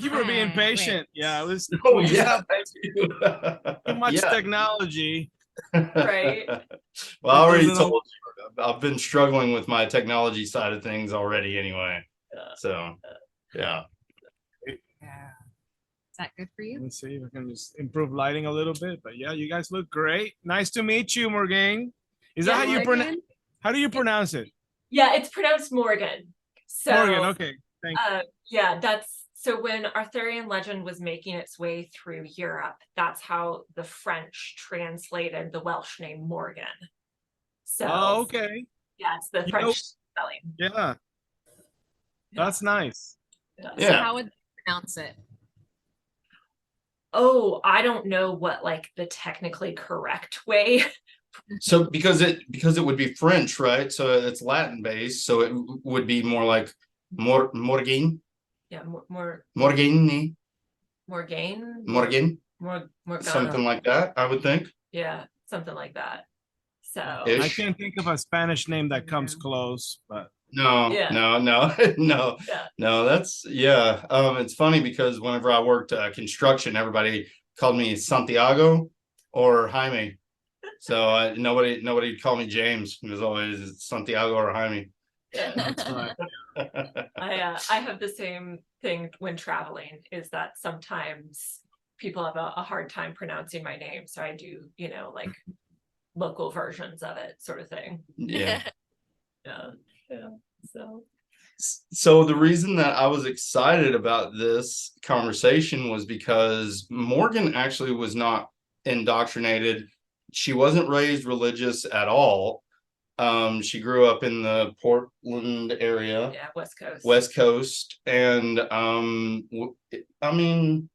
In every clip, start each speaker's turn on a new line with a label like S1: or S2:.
S1: Thank you for being patient.
S2: Wait.
S1: Yeah, it was.
S3: Oh yeah, thank you.
S1: Too much
S3: Yeah.
S1: technology.
S4: Right.
S3: Well, I already
S1: Doesn't
S3: told you, I've been struggling with my technology side of things already anyway.
S4: Yeah.
S3: So, yeah.
S2: Yeah. Is that good for you?
S1: Let me see if I can just improve lighting a little bit. But yeah, you guys look great. Nice to meet you, Morgan. Is that how you pronounce?
S2: Morgan?
S1: How do you pronounce it?
S4: Yeah, it's pronounced Morgan. So
S1: Morgan. Okay. Thank you.
S4: yeah, that's so when Arthurian legend was making its way through Europe, that's how the French translated the Welsh name Morgan. So
S1: Oh, okay.
S4: yeah, it's the
S1: You
S4: French
S1: know-
S4: spelling.
S1: Yeah. That's nice.
S4: Yeah.
S2: So
S3: Yeah.
S2: how would they pronounce it?
S4: Oh, I don't know what like the technically correct way.
S3: So because it would be French, right? So it's Latin based. So it would be more like Morgan,
S4: Yeah,
S3: Morgani,
S4: Morgan,
S3: Morgan,
S4: Morgana.
S3: something like that. I would think.
S4: Yeah, something like that. So
S3: Ish.
S1: I can't think of a Spanish name that comes close, but
S3: No,
S4: Yeah.
S3: no.
S4: yeah,
S3: No, that's yeah. It's funny because whenever I worked construction, everybody called me Santiago or Jaime. So nobody called me James. It was always Santiago or Jaime.
S4: yeah.
S1: that's fine.
S4: I have the same thing when traveling, is that sometimes people have a hard time pronouncing my name. So I do, like local versions of it sort of thing.
S3: Yeah.
S4: Yeah. Yeah.
S3: So the reason that I was excited about this conversation was because Morgan actually was not indoctrinated. She wasn't raised religious at all. She grew up in the Portland area.
S4: Yeah, West
S3: Coast, and I mean,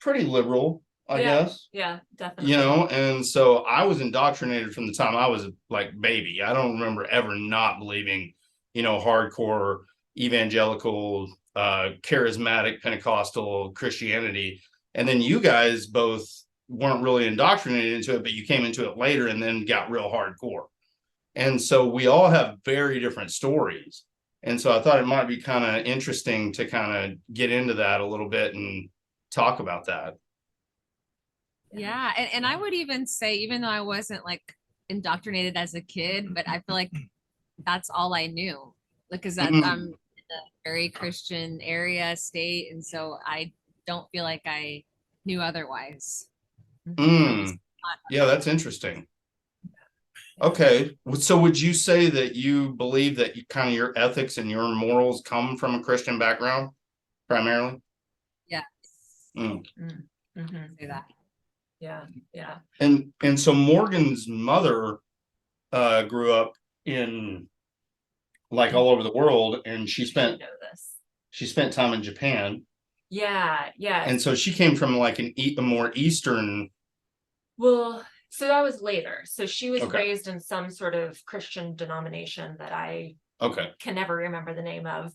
S3: pretty liberal, I guess.
S4: Yeah, definitely.
S3: And so I was indoctrinated from the time I was like baby. I don't remember ever not believing, hardcore evangelical, charismatic Pentecostal Christianity. And then you guys both weren't really indoctrinated into it, but you came into it later and then got real hardcore. And so we all have very different stories. And so I thought it might be kind of interesting to kind of get into that a little bit and talk about that.
S2: Yeah. And I would even say, even though I wasn't like indoctrinated as a kid, but I feel like that's all I knew. Like, cause I'm in a very Christian area, state. And so I don't feel like I knew otherwise.
S3: Yeah, that's interesting. Okay. So would you say that you believe that kind of your ethics and your morals come from a Christian background primarily?
S2: Yeah.
S4: Mm-hmm.
S2: Say that.
S4: Yeah. Yeah.
S3: And so Morgan's mother grew up in like all over the world, and she spent time in Japan.
S4: Yeah. Yeah.
S3: And so she came from like a more Eastern.
S4: Well, so that was later. So she was
S3: Okay.
S4: raised in some sort of Christian denomination that I can never remember the name of.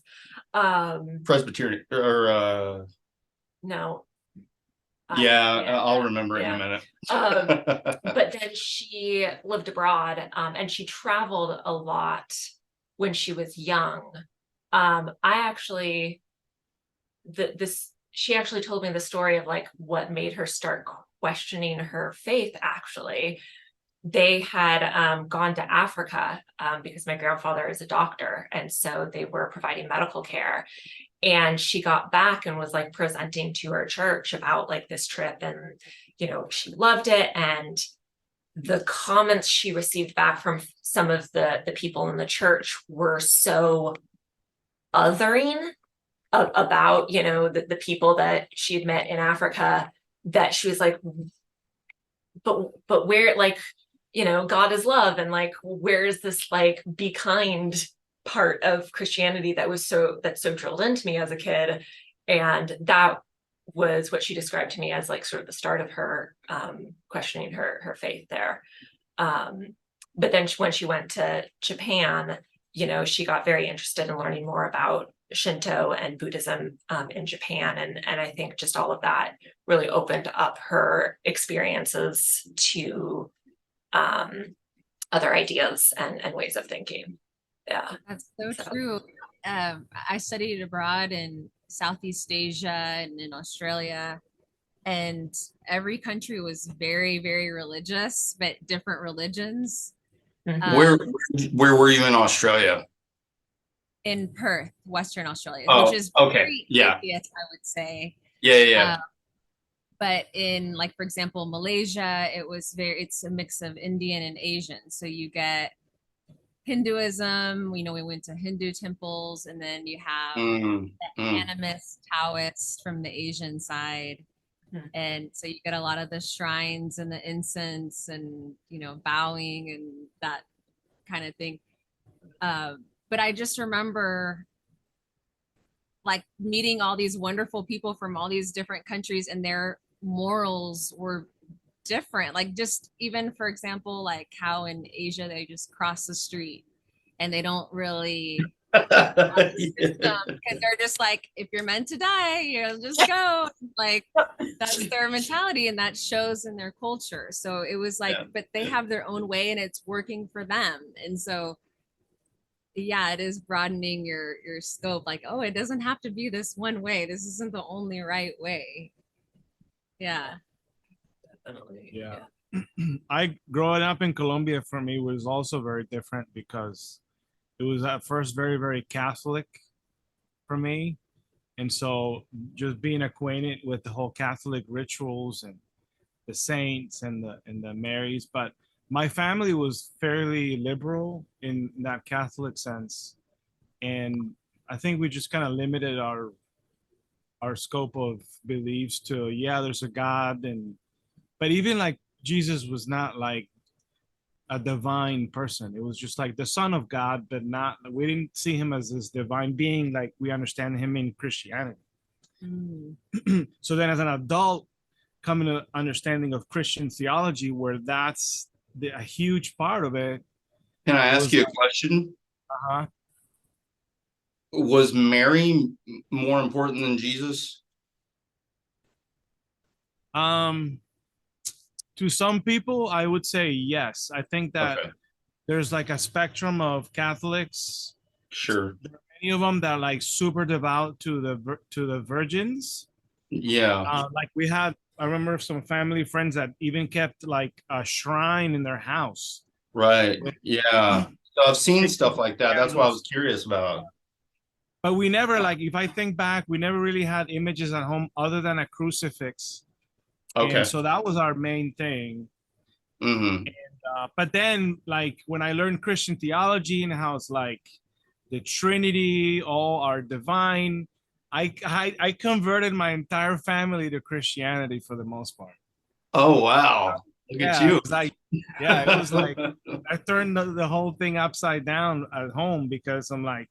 S3: Presbyterian or
S4: No.
S3: I'll remember it in a minute.
S4: But then she lived abroad, and she traveled a lot when she was young. She actually told me the story of like what made her start questioning her faith. Actually, they had gone to Africa because my grandfather is a doctor, and so they were providing medical care. And she got back and was like presenting to her church about like this trip, and she loved it. And the comments she received back from some of the people in the church were so othering about the people that she had met in Africa, that she was like, but where, like, God is love, and like, where is this like be kind part of Christianity that's so drilled into me as a kid? And that was what she described to me as like sort of the start of her questioning her faith there. But then when she went to Japan, she got very interested in learning more about Shinto and Buddhism in Japan. And I think just all of that really opened up her experiences to other ideas and ways of thinking. Yeah.
S2: That's so true. I studied abroad in Southeast Asia and in Australia. And every country was very, very religious, but different religions.
S3: Where were you in Australia?
S2: In Perth, Western Australia,
S3: Oh,
S2: which is
S3: okay.
S2: very
S3: Yeah.
S2: atheist, I would say.
S3: Yeah.
S2: But in, like, for example, Malaysia, it's a mix of Indian and Asian. So you get Hinduism, we went to Hindu temples, and then you have the animist, Taoist from the Asian side. And so you get a lot of the shrines and the incense and, bowing and that kind of thing. But I just remember like meeting all these wonderful people from all these different countries, and their morals were different. Like, just even, for example, like how in Asia they just cross the street and they don't really because they're just like, if you're meant to die, just go. Like, that's their mentality, and that shows in their culture. So it was like, but they have their own way and it's working for them. And so yeah, it is broadening your scope. Like, oh, it doesn't have to be this one way. This isn't the only right way. Yeah.
S4: Definitely.
S1: Yeah. I growing up in Colombia for me was also very different because it was at first very, very Catholic for me. And so just being acquainted with the whole Catholic rituals and the saints and the Marys, but my family was fairly liberal in that Catholic sense. And I think we just kind of limited our scope of beliefs to, there's a God. But even like Jesus was not like a divine person. It was just like the Son of God, but we didn't see him as this divine being like we understand him in Christianity. So then as an adult, coming to understanding of Christian theology, where that's a huge part of it.
S3: Can I ask you a question?
S1: Uh-huh.
S3: Was Mary more important than Jesus?
S1: To some people, I would say yes. I think that there's like a spectrum of Catholics.
S3: Sure.
S1: There are many of them that are like super devout to the virgins.
S3: Yeah.
S1: Like I remember some family friends that even kept like a shrine in their house.
S3: Right. Yeah. So I've seen stuff like that. That's what I was curious about.
S1: But we never, like, if I think back, we never really had images at home other than a crucifix.
S3: Okay.
S1: And so that was our main thing.
S3: Mm-hmm.
S1: And, but then, like, when I learned Christian theology and how it's like the Trinity, all are divine, I converted my entire family to Christianity for the most part.
S3: Oh, wow. Look at you.
S1: It was like I turned the whole thing upside down at home because I'm like,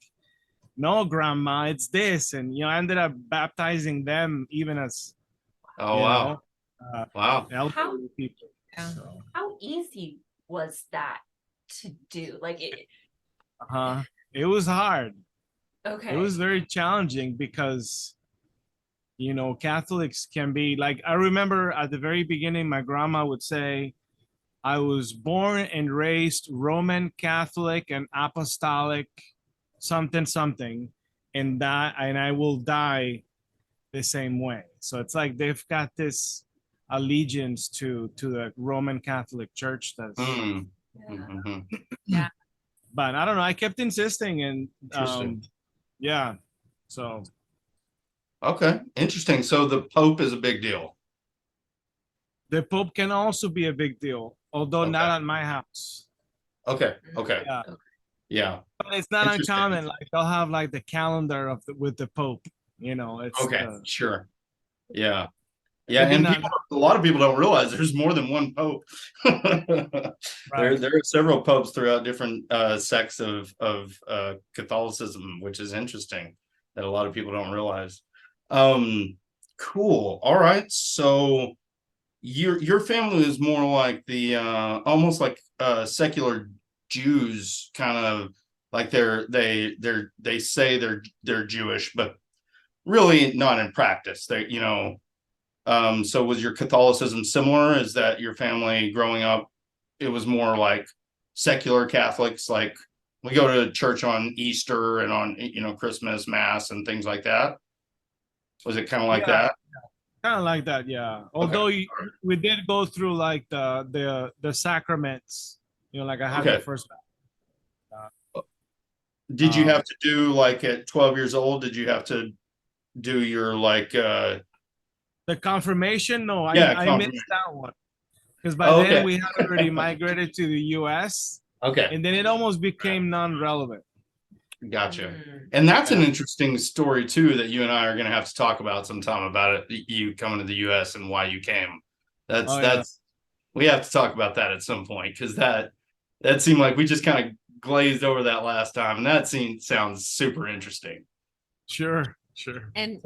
S1: no, grandma, it's this. And, I ended up baptizing them even as,
S3: wow. Wow.
S1: elderly people.
S2: Yeah.
S1: So.
S4: How easy was that to do? Like it
S1: was hard.
S4: Okay.
S1: It was very challenging because, Catholics can be like, I remember at the very beginning, my grandma would say, I was born and raised Roman Catholic and Apostolic something, and I will die the same way. So it's like they've got this allegiance to the Roman Catholic Church. That's
S2: yeah.
S1: But I don't know. I kept insisting, and So
S3: okay, interesting. So the Pope is a big deal.
S1: The Pope can also be a big deal, although not at my house.
S3: Okay. Yeah.
S1: But it's not uncommon. Like they'll have like the calendar with the Pope. It's
S3: sure. Yeah. And a lot of people don't realize there's more than one Pope. Right. There are several popes throughout different sects of Catholicism, which is interesting that a lot of people don't realize. Cool. All right. So your family is more like the almost like secular Jews, kind of like they say they're Jewish, but really not in practice. So was your Catholicism similar? Is that your family growing up, it was more like secular Catholics, like we go to church on Easter and on Christmas Mass and things like that? Was it kind of like
S1: Yeah.
S3: that?
S1: Kind of like that, yeah. Although we did go through like the sacraments, like I had
S3: Okay.
S1: the first.
S3: Did you have to do like at 12 years old? Did you have to do your like
S1: The confirmation? No, I
S3: confirmation.
S1: missed that one because by then we had already migrated to the U.S.
S3: Okay.
S1: And then it almost became non-relevant.
S3: Gotcha. And that's an interesting story too that you and I are going to have to talk about sometime about it. You coming to the U.S. and why you came. That's we have to talk about that at some point because that seemed like we just kind of glazed over that last time, and that sounds super interesting.
S1: Sure.
S2: And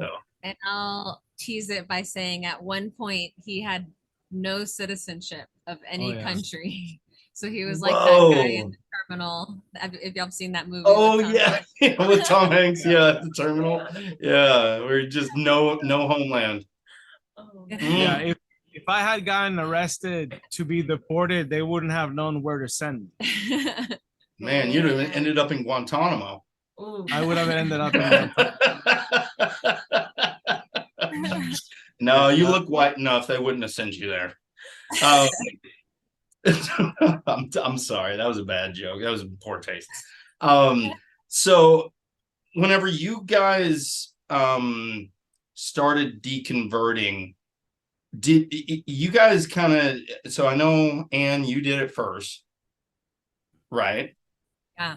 S2: I'll tease it by saying at one point he had no citizenship of any country. So he was like that guy in the terminal. If y'all have seen that movie.
S3: Oh yeah, with Tom Hanks. Yeah, at the terminal. Yeah, we're just no homeland.
S1: Yeah, if I had gotten arrested to be deported, they wouldn't have known where to send me.
S3: Man, you'd have ended up in Guantanamo.
S1: I would have ended up in Guantanamo.
S3: No, you look white enough. They wouldn't have sent you there. I'm sorry. That was a bad joke. That was poor taste. So whenever you guys started deconverting, did you guys kind of, so I know, Anne, you did it first, right?
S2: Yeah.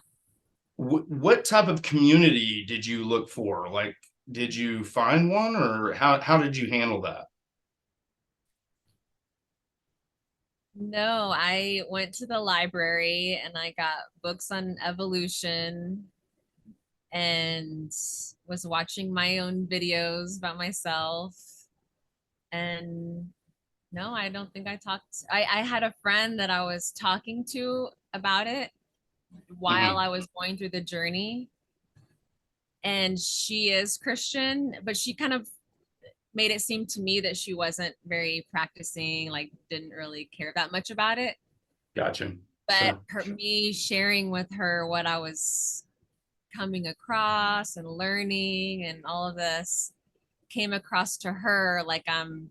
S3: What type of community did you look for? Like, did you find one, or how did you handle that?
S2: No, I went to the library and I got books on evolution and was watching my own videos about myself. And no, I don't think I talked. I had a friend that I was talking to about it while I was going through the journey. And she is Christian, but she kind of made it seem to me that she wasn't very practicing, like didn't really care that much about it.
S3: Gotcha.
S2: But me sharing with her what I was coming across and learning and all of this came across to her like I'm,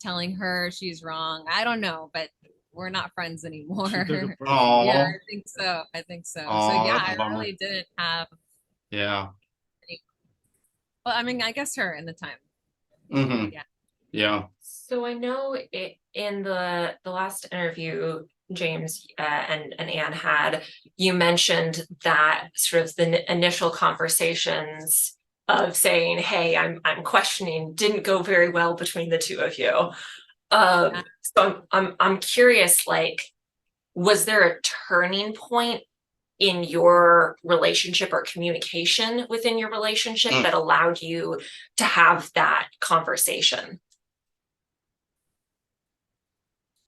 S2: telling her she's wrong. I don't know, but we're not friends anymore. Yeah, I think so. So yeah, I really didn't have.
S3: Yeah.
S2: Well, I mean, I guess her in the time.
S3: Yeah.
S4: So I know in the last interview James and Anne had, you mentioned that sort of the initial conversations of saying, "Hey, I'm questioning," didn't go very well between the two of you. So I'm curious, like, was there a turning point in your relationship or communication within your relationship that allowed you to have that conversation?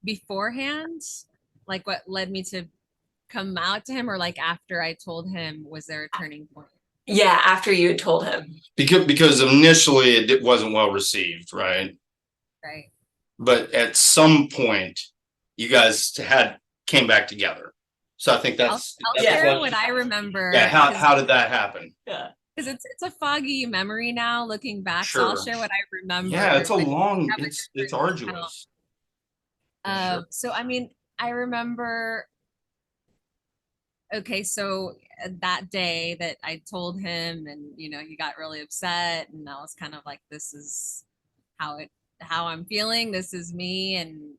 S2: Beforehand, like what led me to come out to him, or like after I told him, was there a turning point?
S4: Yeah, after you had told him.
S3: Because initially it wasn't well received, right?
S2: Right.
S3: But at some point, you guys came back together. So I think
S2: I'll share what I remember.
S3: Yeah, how did that happen?
S4: Yeah.
S2: Because it's a foggy memory now looking back.
S3: Sure.
S2: So I'll share what I remember.
S3: Yeah, it's it's arduous.
S2: So I mean, I remember, okay, so that day that I told him and he got really upset, and I was kind of like, this is how I'm feeling, this is me,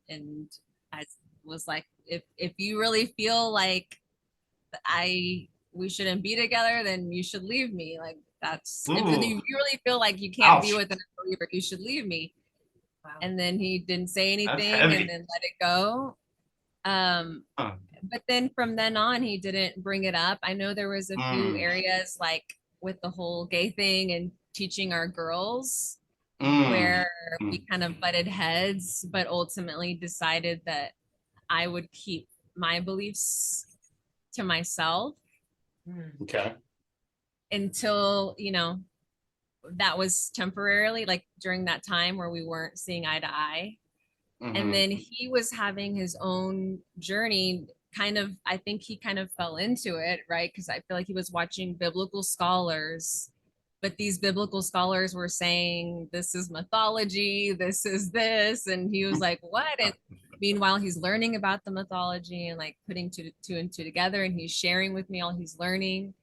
S2: and I was like, if you really feel like we shouldn't be together, then you should leave me. Like if you really feel like you can't be with a believer, you should leave me. Wow. And then he didn't say anything and then let it go. But then from then on, he didn't bring it up. I know there was a few areas like with the whole gay thing and teaching our girls where we kind of butted heads, but ultimately decided that I would keep my beliefs to myself.
S3: Okay.
S2: Until, that was temporarily, like during that time where we weren't seeing eye to eye. And then he was having his own journey, I think he kind of fell into it, right? Because I feel like he was watching biblical scholars but these biblical scholars were saying this is mythology, this is this, and he was like, what? And meanwhile, he's learning about the mythology and like putting two and two together, and he's sharing with me all he's learning.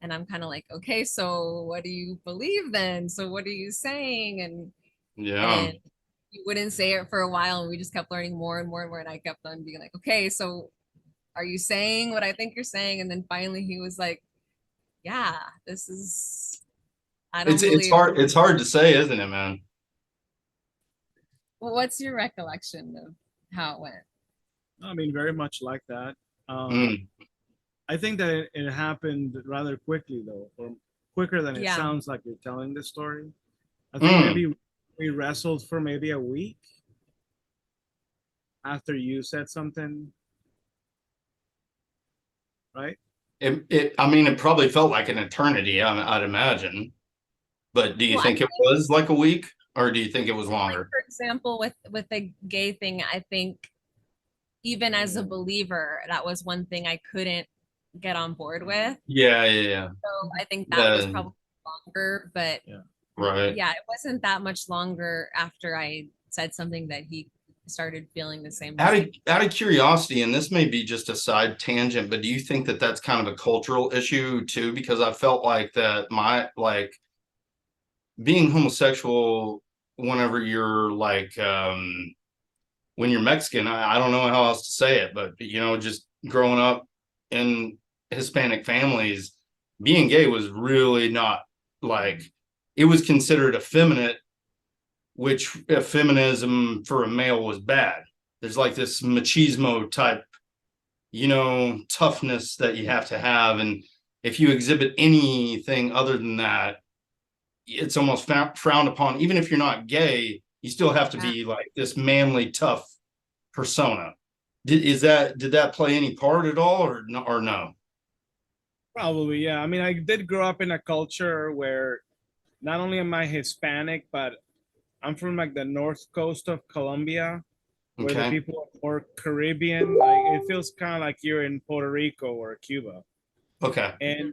S2: And I'm kind of like, okay, so what do you believe then? So what are you saying? And he wouldn't say it for a while, and we just kept learning more and more and more. And I kept on being like, okay, so are you saying what I think you're saying? And then finally he was like, yeah, this is, I don't believe.
S3: It's hard to say, isn't it, man?
S2: Well, what's your recollection of how it went?
S1: I mean, very much like that.
S3: Mm.
S1: I think that it happened rather quickly, though, or quicker than it sounds like you're telling the story. I think maybe we wrestled for maybe a week after you said something, right?
S3: I mean, it probably felt like an eternity, I'd imagine. But do you think it was like a week, or do you think it was longer?
S2: Like, for example, with the gay thing, I think even as a believer, that was one thing I couldn't get on board with.
S3: Yeah.
S2: So I think that was probably longer, but
S3: right.
S2: Yeah, it wasn't that much longer after I said something that he started feeling the same
S3: way. Out of curiosity, and this may be just a side tangent, but do you think that that's kind of a cultural issue too? Because I felt like that being homosexual whenever you're like when you're Mexican, I don't know how else to say it, but just growing up in Hispanic families, being gay was really not like, it was considered effeminate, which feminism for a male was bad. There's like this machismo type, toughness that you have to have. And if you exhibit anything other than that, it's almost frowned upon. Even if you're not gay, you still have to be like this manly, tough persona. Did that play any part at all, or no?
S1: Probably, yeah. I mean, I did grow up in a culture where not only am I Hispanic, but I'm from like the north coast of Colombia, where the people are more Caribbean. Like, it feels kind of like you're in Puerto Rico or Cuba.
S3: Okay.
S1: And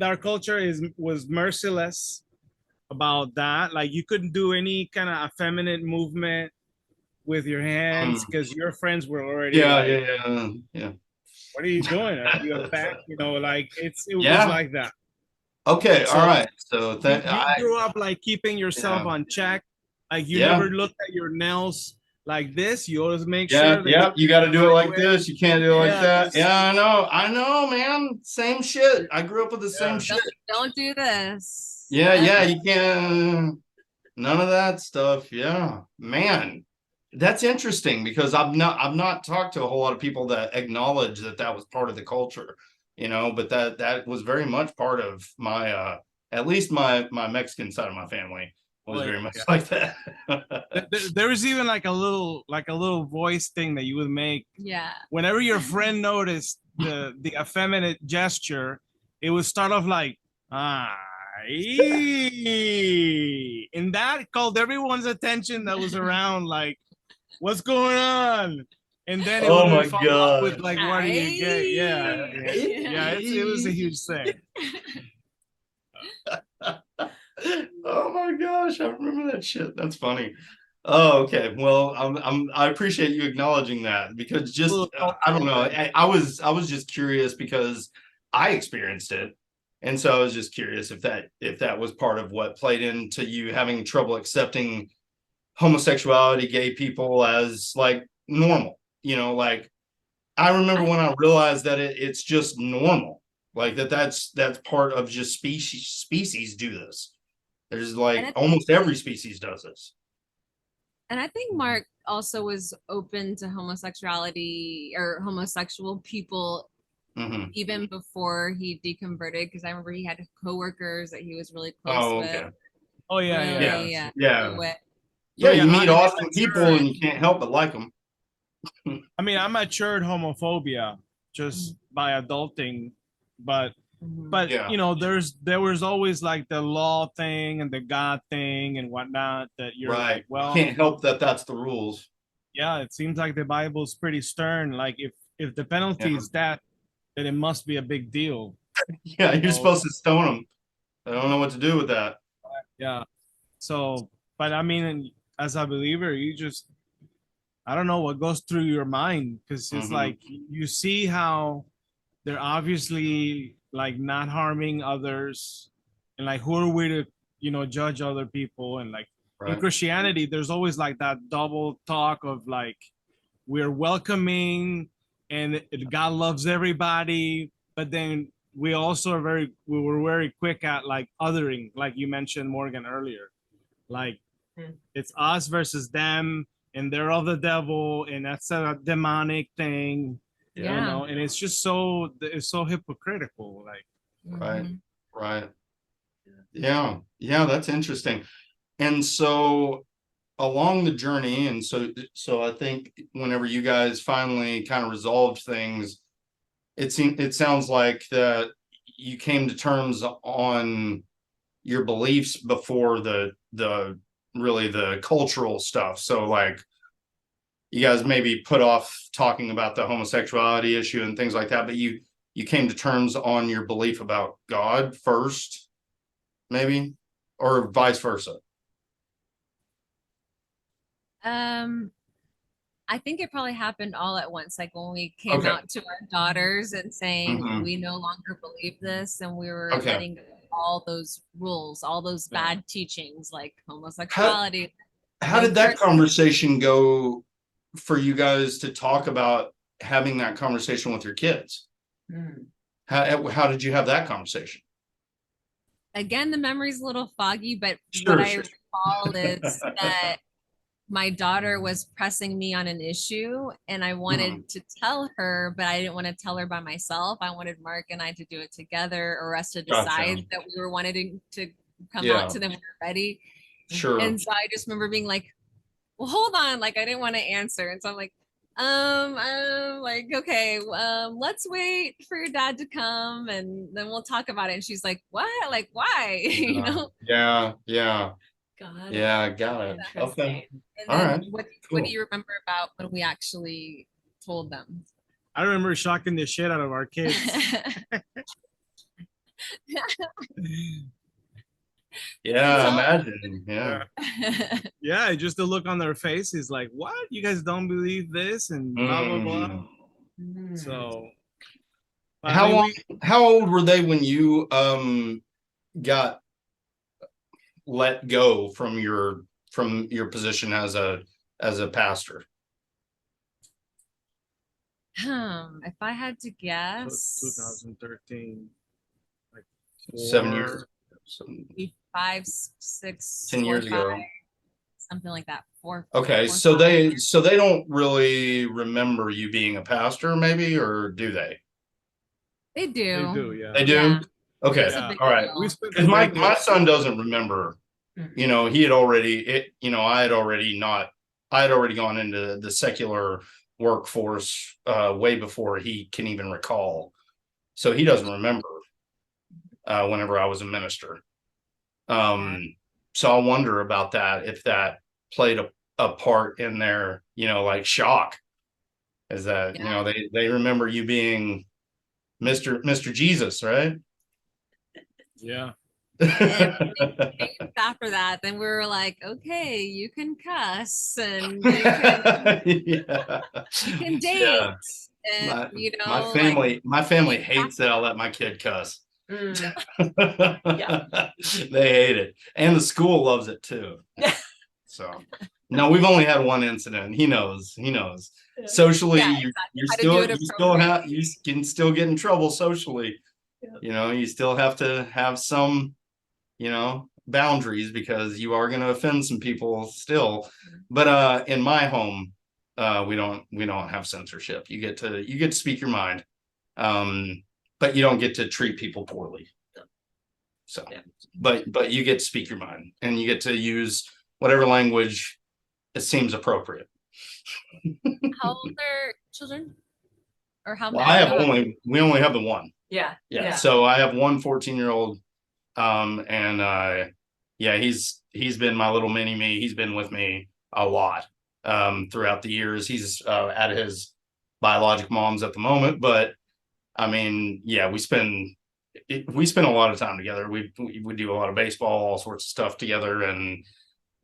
S1: our culture was merciless about that. Like, you couldn't do any kind of effeminate movement with your hands because your friends were already
S3: yeah.
S1: What are you doing? Are you a back? It was like that.
S3: Okay, all right. So
S1: you grew up like keeping yourself on check. Like you never looked at your nails like this. You always make sure.
S3: You got to do it like this. You can't do it like that. Yeah, I know, man. Same shit. I grew up with the same shit.
S2: Don't do this.
S3: Yeah. You can't. None of that stuff. Yeah, man. That's interesting because I've not talked to a whole lot of people that acknowledge that was part of the culture, but that was very much part of my at least my Mexican side of my family was very much like that.
S1: There was even like a little voice thing that you would make.
S2: Yeah.
S1: Whenever your friend noticed the effeminate gesture, it would start off like and that called everyone's attention that was around, like, what's going on? And then it would follow up with like, what are you gay? Yeah. It was a huge thing.
S3: Oh my gosh, I remember that shit. That's funny. Oh, okay. Well, I appreciate you acknowledging that, because just I don't know. I was just curious because I experienced it. And so I was just curious if that was part of what played into you having trouble accepting homosexuality, gay people as like normal. Like I remember when I realized that it's just normal, like that's part of just species do this. There's like almost every species does this.
S2: And I think Mark also was open to homosexuality or homosexual people even before he deconverted, because I remember he had coworkers that he was really close with.
S1: Oh yeah.
S3: Yeah, you meet awesome people and you can't help but like them.
S1: I mean, I matured homophobia just by adulting, but there was always like the law thing and the God thing and whatnot that you're
S3: right.
S1: Like, well,
S3: you can't help that's the rules.
S1: Yeah, it seems like the Bible's pretty stern. Like if the penalty is that, then it must be a big deal.
S3: Yeah, you're supposed to stone them. I don't know what to do with that.
S1: Yeah. So, but I mean, as a believer, you just, I don't know what goes through your mind, because it's like you see how they're obviously like not harming others, and like who are we to, judge other people? And like in Christianity, there's always like that double talk of like we're welcoming and God loves everybody, but then we also we were very quick at like othering, like you mentioned, Morgan, earlier. Like it's us versus them, and they're of the devil, and that's a demonic thing.
S2: Yeah.
S1: And it's just it's so hypocritical. Like,
S3: right. Yeah, that's interesting. And so along the journey, and so I think whenever you guys finally kind of resolved things, it sounds like that you came to terms on your beliefs before the really the cultural stuff. So like you guys maybe put off talking about the homosexuality issue and things like that, but you came to terms on your belief about God first, maybe, or vice versa.
S2: I think it probably happened all at once. Like when we came out to our daughters and saying we no longer believe this, and we were letting go of all those rules, all those bad teachings like homosexuality.
S3: How did that conversation go for you guys to talk about having that conversation with your kids? How did you have that conversation?
S2: Again, the memory's a little foggy, but what I recall is that my daughter was pressing me on an issue, and I wanted to tell her, but I didn't want to tell her by myself. I wanted Mark and I to do it together, or us to decide that we were wanting to come out to them when we're ready.
S3: Sure.
S2: And so I just remember being like, well, hold on. Like, I didn't want to answer. And so I'm like, okay, let's wait for your dad to come and then we'll talk about it. And she's like, what? Like, why? You know?
S3: Yeah.
S4: God.
S3: Yeah, got it. Okay.
S2: And then what do you remember about when we actually told them?
S1: I remember shocking the shit out of our kids.
S3: Yeah, imagine. Yeah.
S1: Yeah, just the look on their faces, like, what? You guys don't believe this, and blah blah blah. So,
S3: how old were they when you got let go from your position as a pastor?
S2: If I had to guess,
S1: 2013, like
S3: 7 years.
S2: 5, 6,
S3: 10 years ago,
S2: something like that.
S3: So they don't really remember you being a pastor, maybe, or do they?
S2: They do.
S1: They do, yeah.
S3: They do.
S2: Yeah.
S3: Okay, all right. Because my son doesn't remember. You know, he had already I had already gone into the secular workforce way before he can even recall. So he doesn't remember whenever I was a minister. So I wonder about that, if that played a part in their, like shock, is that, they remember you being Mr. Jesus, right?
S1: Yeah.
S2: After that, then we were like, okay, you can cuss and you can date. And
S3: my family hates that I let my kid cuss.
S4: Yeah.
S3: They hate it, and the school loves it too. So no, we've only had one incident. He knows. Socially, you can still get in trouble socially. You still have to have some boundaries, because you are going to offend some people still. But in my home, we don't have censorship. You get to speak your mind, but you don't get to treat people poorly. So but you get to speak your mind, and you get to use whatever language it seems appropriate.
S2: How old are children? Or how
S3: many? We only have the one.
S4: Yeah.
S3: So I have one 14-year-old, and he's been my little mini me. He's been with me a lot throughout the years. He's at his biological mom's at the moment, but I mean, we spend we spend a lot of time together. We do a lot of baseball, all sorts of stuff together, and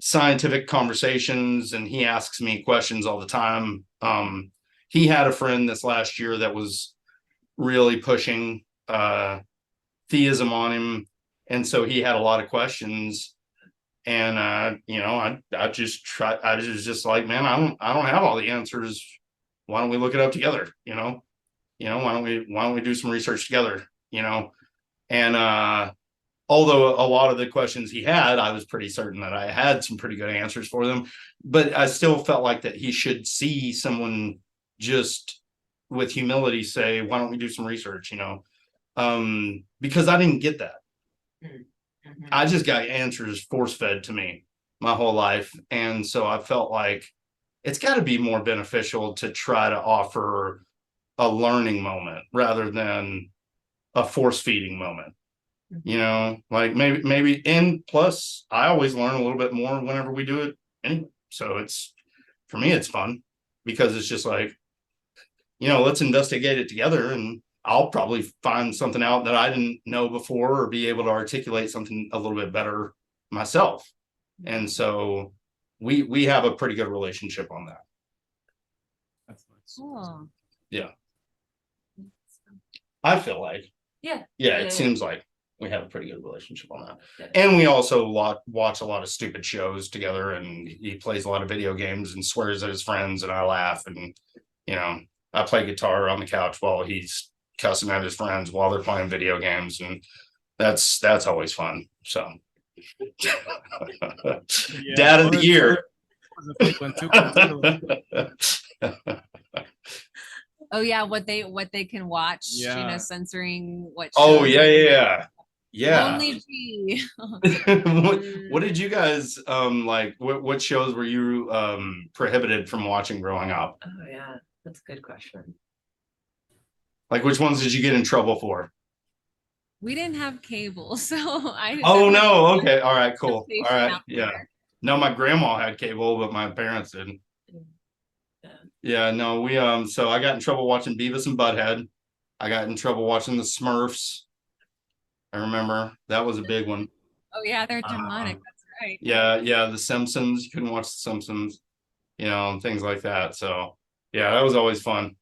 S3: scientific conversations. And he asks me questions all the time. He had a friend this last year that was really pushing theism on him, and so he had a lot of questions. And I was just like, man, I don't have all the answers. Why don't we look it up together? Why don't we do some research together? And although a lot of the questions he had, I was pretty certain that I had some pretty good answers for them, but I still felt like that he should see someone just with humility say, why don't we do some research? Because I didn't get that.
S4: Mhm.
S3: I just got answers force fed to me my whole life. And so I felt like it's got to be more beneficial to try to offer a learning moment rather than a force feeding moment. Like maybe, and plus I always learn a little bit more whenever we do it anyway. So for me, it's fun because it's just like, let's investigate it together, and I'll probably find something out that I didn't know before, or be able to articulate something a little bit better myself. And so we have a pretty good relationship on that.
S1: That's nice.
S2: Cool.
S3: Yeah. I feel like,
S4: Yeah.
S3: it seems like we have a pretty good relationship on that.
S4: Yeah.
S3: And we also watch a lot of stupid shows together, and he plays a lot of video games and swears at his friends, and I laugh. And, I play guitar on the couch while he's cussing at his friends while they're playing video games. And that's always fun. So Dad of the year.
S2: Oh yeah, what they can watch,
S1: Yeah.
S2: censoring what
S3: Oh
S2: shows
S3: yeah.
S2: Only G.
S3: What did you guys like? What shows were you prohibited from watching growing up?
S4: Oh yeah, that's a good question.
S3: Like, which ones did you get in trouble for?
S2: We didn't have cable, so I.
S3: Oh no, okay, all right, cool, all right,
S2: out
S3: yeah.
S2: there.
S3: No, my grandma had cable, but my parents didn't. Yeah, no, we so I got in trouble watching Beavis and Butthead. I got in trouble watching the Smurfs. I remember that was a big one.
S2: Oh yeah, they're demonic. That's right.
S3: Yeah, the Simpsons. You couldn't watch the Simpsons, and things like that. So yeah, that was always fun.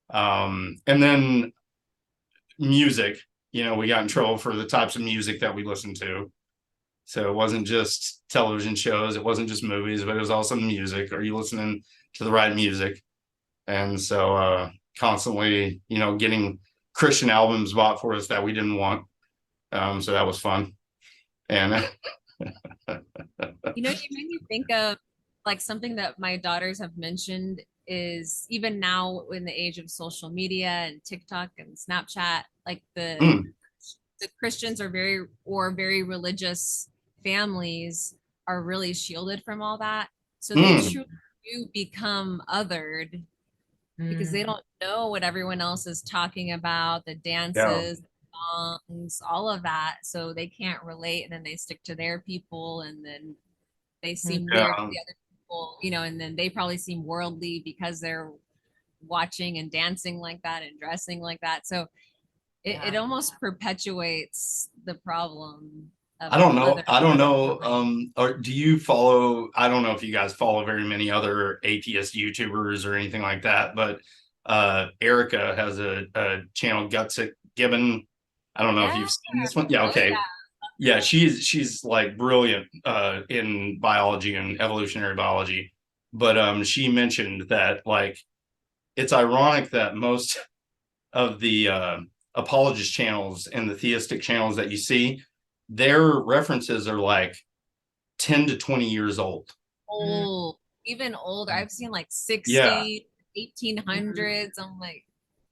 S3: And then music, we got in trouble for the types of music that we listened to. So it wasn't just television shows, it wasn't just movies, but it was also music. Are you listening to the right music? And so constantly, getting Christian albums bought for us that we didn't want. So that was fun. And
S2: you made me think of like something that my daughters have mentioned is even now in the age of social media and TikTok and Snapchat, like the Christians are very religious families are really shielded from all that. So they truly do become othered because they don't know what everyone else is talking about, the dances, songs, all of that. So they can't relate, and then they stick to their people, and then they seem weird to the other people, and then they probably seem worldly because they're watching and dancing like that and dressing like that. So it almost perpetuates the problem.
S3: I don't know. Or do you follow? I don't know if you guys follow very many other atheist YouTubers or anything like that, but Erica has a channel, Gutsick Gibbon. I don't know if you've seen this one. Yeah, okay. Yeah, she's like brilliant in biology and evolutionary biology. But she mentioned that like it's ironic that most of the apologist channels and the theistic channels that you see, their references are like 10 to 20 years old.
S2: Old, even older. I've seen like 60, 1800s. I'm like,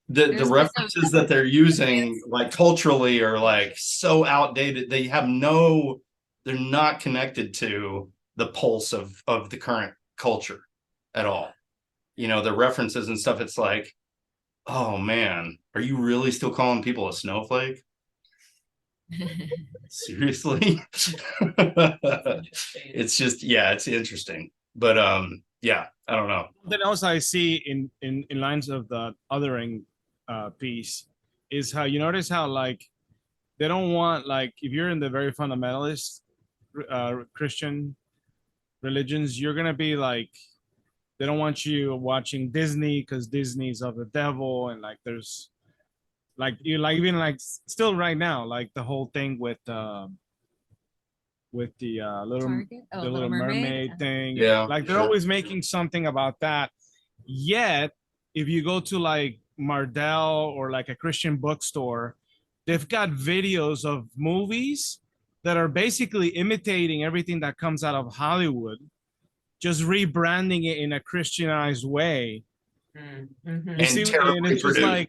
S3: the references that they're using like culturally are like so outdated. They're not connected to the pulse of the current culture at all. The references and stuff, it's like, oh man, are you really still calling people a snowflake? Seriously? It's just, it's interesting. But I don't know.
S1: Then also I see in lines of the othering piece is how you notice how like they don't want, like, if you're in the very fundamentalist Christian religions, you're gonna be like, they don't want you watching Disney because Disney's of the devil, and like there's like you like even like still right now, like the whole thing with the little
S2: Target? Oh,
S1: the
S2: Little
S1: mermaid thing.
S3: Yeah,
S1: Like they're
S3: sure.
S1: always making something about that. Yet, if you go to like Mardell or like a Christian bookstore, they've got videos of movies that are basically imitating everything that comes out of Hollywood, just rebranding it in a Christianized way.
S4: Mhm.
S1: You see,
S3: terribly
S1: and it's just
S3: produced.
S1: like,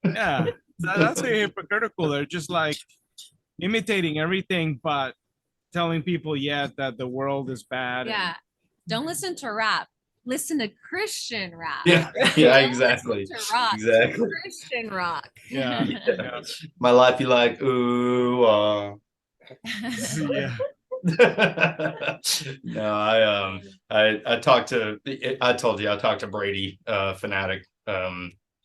S1: yeah, that's a hypocritical. They're just like imitating everything, but telling people, yeah, that the world is bad.
S2: Yeah. Don't listen to rap. Listen to Christian rap.
S3: Yeah, yeah, exactly.
S2: To rock.
S3: Exactly.
S2: Christian rock.
S1: Yeah. Yeah.
S3: My life, you like, ooh,
S1: Yeah.
S3: No, I talked to, I told you I talked to Brady, Fanatic.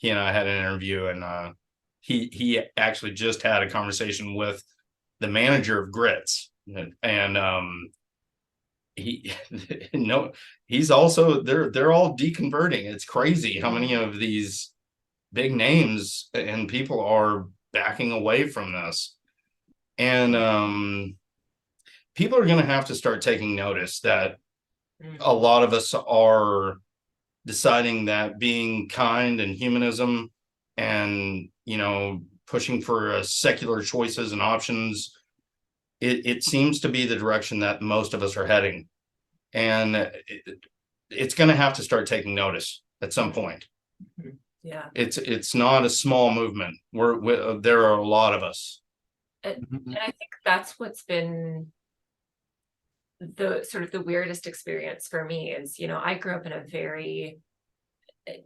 S3: He and I had an interview, and he actually just had a conversation with the manager of Grits, and he no, he's also they're all deconverting. It's crazy how many of these big names and people are backing away from this, and people are going to have to start taking notice that a lot of us are deciding that being kind and humanism and, pushing for secular choices and options, it seems to be the direction that most of us are heading. And it's going to have to start taking notice at some point.
S4: Yeah.
S3: It's not a small movement. There are a lot of us.
S4: And I think that's what's been the sort of the weirdest experience for me is, I grew up in a very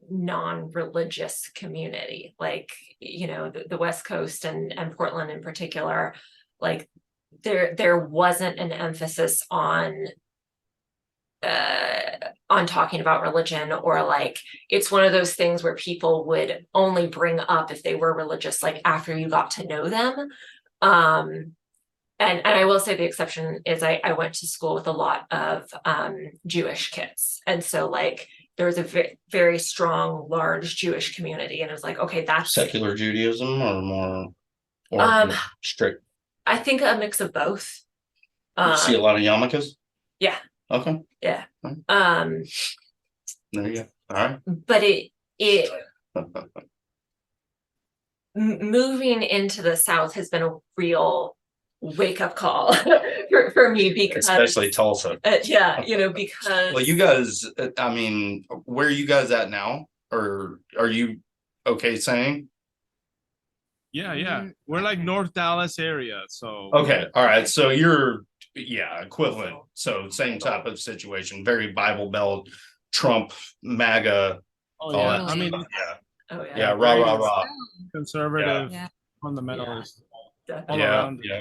S4: non-religious community, like, the West Coast and Portland in particular, like there wasn't an emphasis on talking about religion, or like it's one of those things where people would only bring up if they were religious, like after you got to know them. And I will say the exception is I went to school with a lot of Jewish kids. And so like there was a very strong, large Jewish community. And it was like, okay, that's
S3: Secular Judaism or more strict.
S4: I think a mix of both.
S3: You see a lot of yarmulkes?
S4: Yeah.
S3: Okay.
S4: Yeah.
S3: There you go. All right.
S4: But it moving into the South has been a real wake-up call for me, because
S3: Especially Tulsa.
S4: yeah, because
S3: Well, you guys, I mean, where are you guys at now? Or are you okay saying?
S1: Yeah. We're like North Dallas area. So
S3: Okay. All right. So you're, equivalent. So same type of situation. Very Bible Belt, Trump, MAGA.
S1: oh
S3: all
S1: yeah.
S3: that
S1: I mean,
S3: stuff.
S4: oh yeah,
S3: Yeah. Rah, rah, rah.
S1: conservative,
S2: Yeah.
S1: fundamentalist, all
S4: definitely,
S1: around.
S3: Yeah.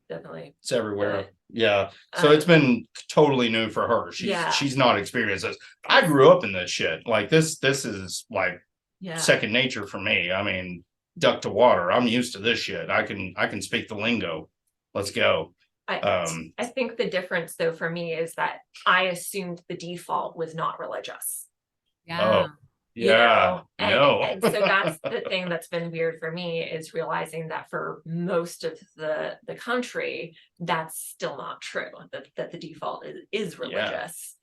S4: definitely.
S3: It's everywhere.
S4: But,
S3: Yeah. So it's been totally new for her. She's not experienced this. I grew up in this shit. Like this is like
S4: yeah,
S3: second nature for me. I mean, duck to water. I'm used to this shit. I can speak the lingo. Let's go.
S4: I think the difference though for me is that I assumed the default was not religious.
S2: Yeah.
S3: Yeah.
S4: And so that's the thing that's been weird for me, is realizing that for most of the country, that's still not true, that the default is religious.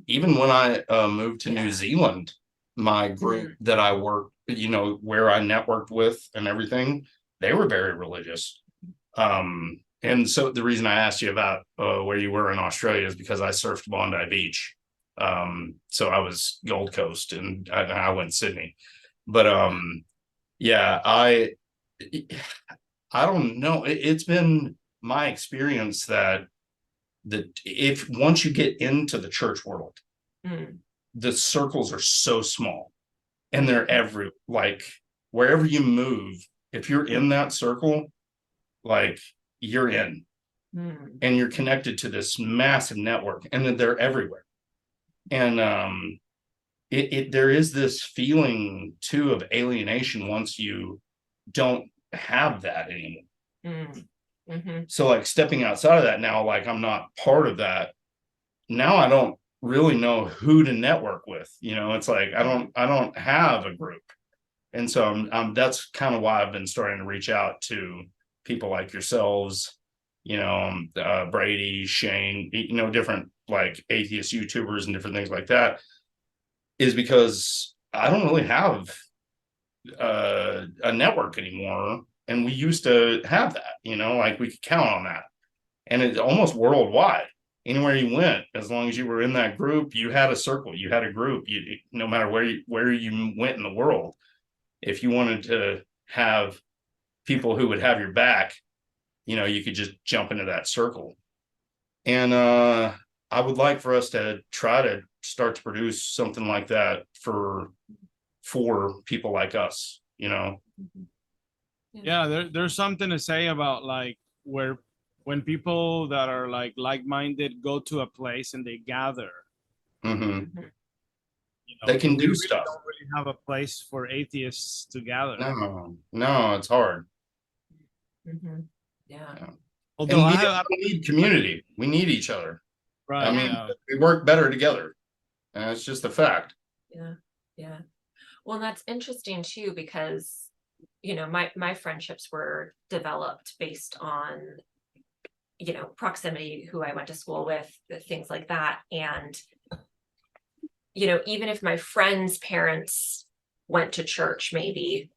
S3: Even when I moved to New Zealand, my group that I worked, where I networked with and everything, they were very religious. And so the reason I asked you about where you were in Australia is because I surfed Bondi Beach. So I was Gold Coast and I went Sydney, but I don't know. It's been my experience that if once you get into the church world, the circles are so small, and they're like wherever you move, if you're in that circle, like you're in, and you're connected to this massive network, and then they're everywhere. And there is this feeling too of alienation once you don't have that anymore. So like stepping outside of that now, like I'm not part of that. Now I don't really know who to network with. You know, it's like I don't have a group. And so that's kind of why I've been starting to reach out to people like yourselves, you know, Brady, Shane, you know, different like atheist YouTubers and different things like that, is because I don't really have a network anymore. And we used to have that, you know, like we could count on that. And it's almost worldwide. Anywhere you went, as long as you were in that group, you had a circle, you had a group, no matter where you went in the world. If you wanted to have people who would have your back, you know, you could just jump into that circle. And I would like for us to try to start to produce something like that for people like us, you know.
S1: Yeah, there's something to say about like when people that are like-minded go to a place and they gather.
S3: Mm-hmm.
S1: You know,
S3: they can do
S1: really
S3: stuff.
S1: Don't really have a place for atheists to gather.
S3: No, it's hard.
S4: Yeah.
S1: Although
S3: we need community. We need each other.
S1: Right.
S3: I mean, we work better together. And it's just a fact.
S4: Yeah. Well, that's interesting too, because, you know, my friendships were developed based on, you know, proximity, who I went to school with, things like that. And, you know, even if my friends' parents went to church, maybe,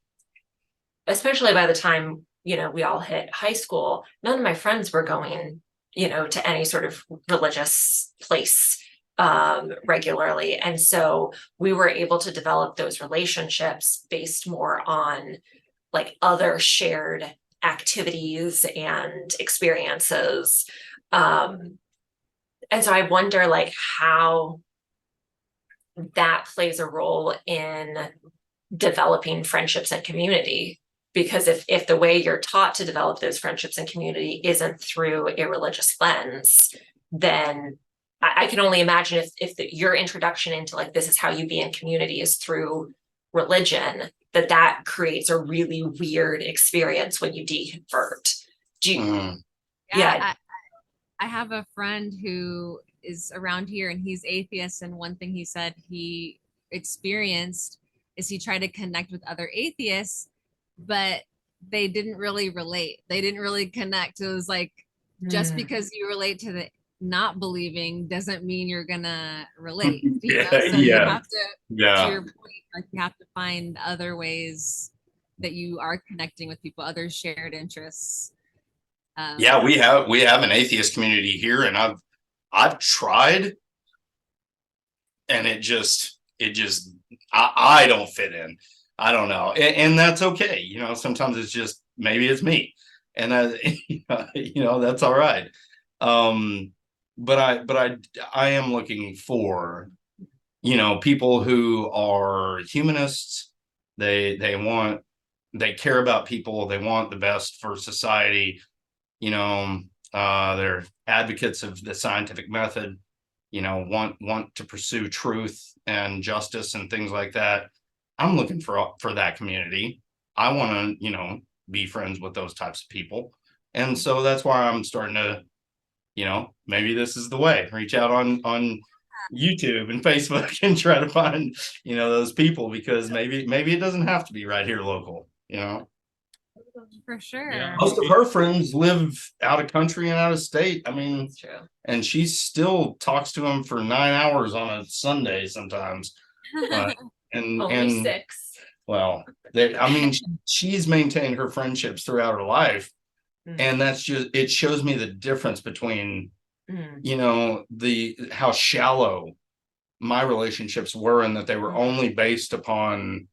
S4: especially by the time, you know, we all hit high school, none of my friends were going, you know, to any sort of religious place regularly. And so we were able to develop those relationships based more on like other shared activities and experiences. And so I wonder like how that plays a role in developing friendships and community. Because if the way you're taught to develop those friendships and community isn't through a religious lens, then I can only imagine if your introduction into like, this is how you be in community is through religion, that creates a really weird experience when you deconvert.
S2: Yeah. I have a friend who is around here and he's atheist. And one thing he said he experienced is he tried to connect with other atheists, but they didn't really relate. They didn't really connect. It was like, just because you relate to the not believing doesn't mean you're gonna relate. You know? So you have to your point, like you have to find other ways that you are connecting with people, other shared interests.
S3: We have an atheist community here, and I've tried, and it just I don't fit in. I don't know, and that's okay. You know, sometimes it's just maybe it's me, and you know, that's all right. But I am looking for, you know, people who are humanists. They care about people. They want the best for society. You know, they're advocates of the scientific method. You know, want to pursue truth and justice and things like that. I'm looking for that community. I want to, you know, be friends with those types of people. And so that's why I'm starting to, you know, maybe this is the way. Reach out on YouTube and Facebook and try to find, you know, those people, because maybe it doesn't have to be right here local, you know.
S2: For sure.
S1: Yeah.
S3: Most of her friends live out of country and out of state. I mean,
S4: That's true.
S3: And she still talks to them for 9 hours on a Sunday sometimes.
S4: Only 6.
S3: Well, I mean, she's maintained her friendships throughout her life. And that's just, it shows me the difference between, you know, how shallow my relationships were, and that they were only based upon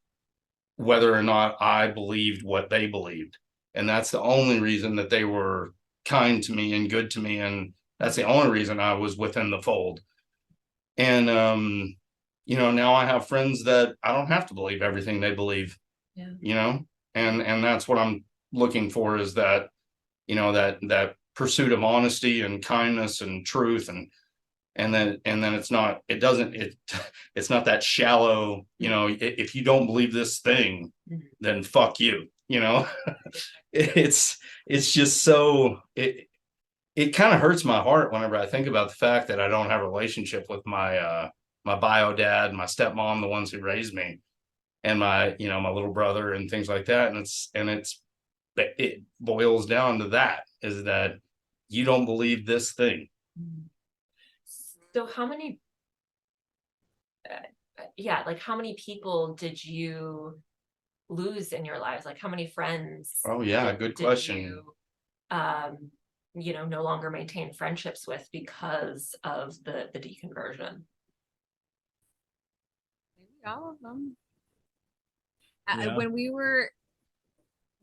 S3: whether or not I believed what they believed. And that's the only reason that they were kind to me and good to me. And that's the only reason I was within the fold. And, you know, now I have friends that I don't have to believe everything they believe, you know, and that's what I'm looking for, is that, you know, that pursuit of honesty and kindness and truth, and then it's not that shallow, you know, if you don't believe this thing, then fuck you, you know. it's just so it kind of hurts my heart whenever I think about the fact that I don't have a relationship with my my bio dad, my stepmom, the ones who raised me, and my my little brother and things like that. And it boils down to that, is that you don't believe this thing.
S4: So how many how many people did you lose in your lives? Like, how many friends?
S3: Oh yeah, good question.
S4: No longer maintain friendships with because of the deconversion?
S2: Maybe all of them.
S1: Yeah.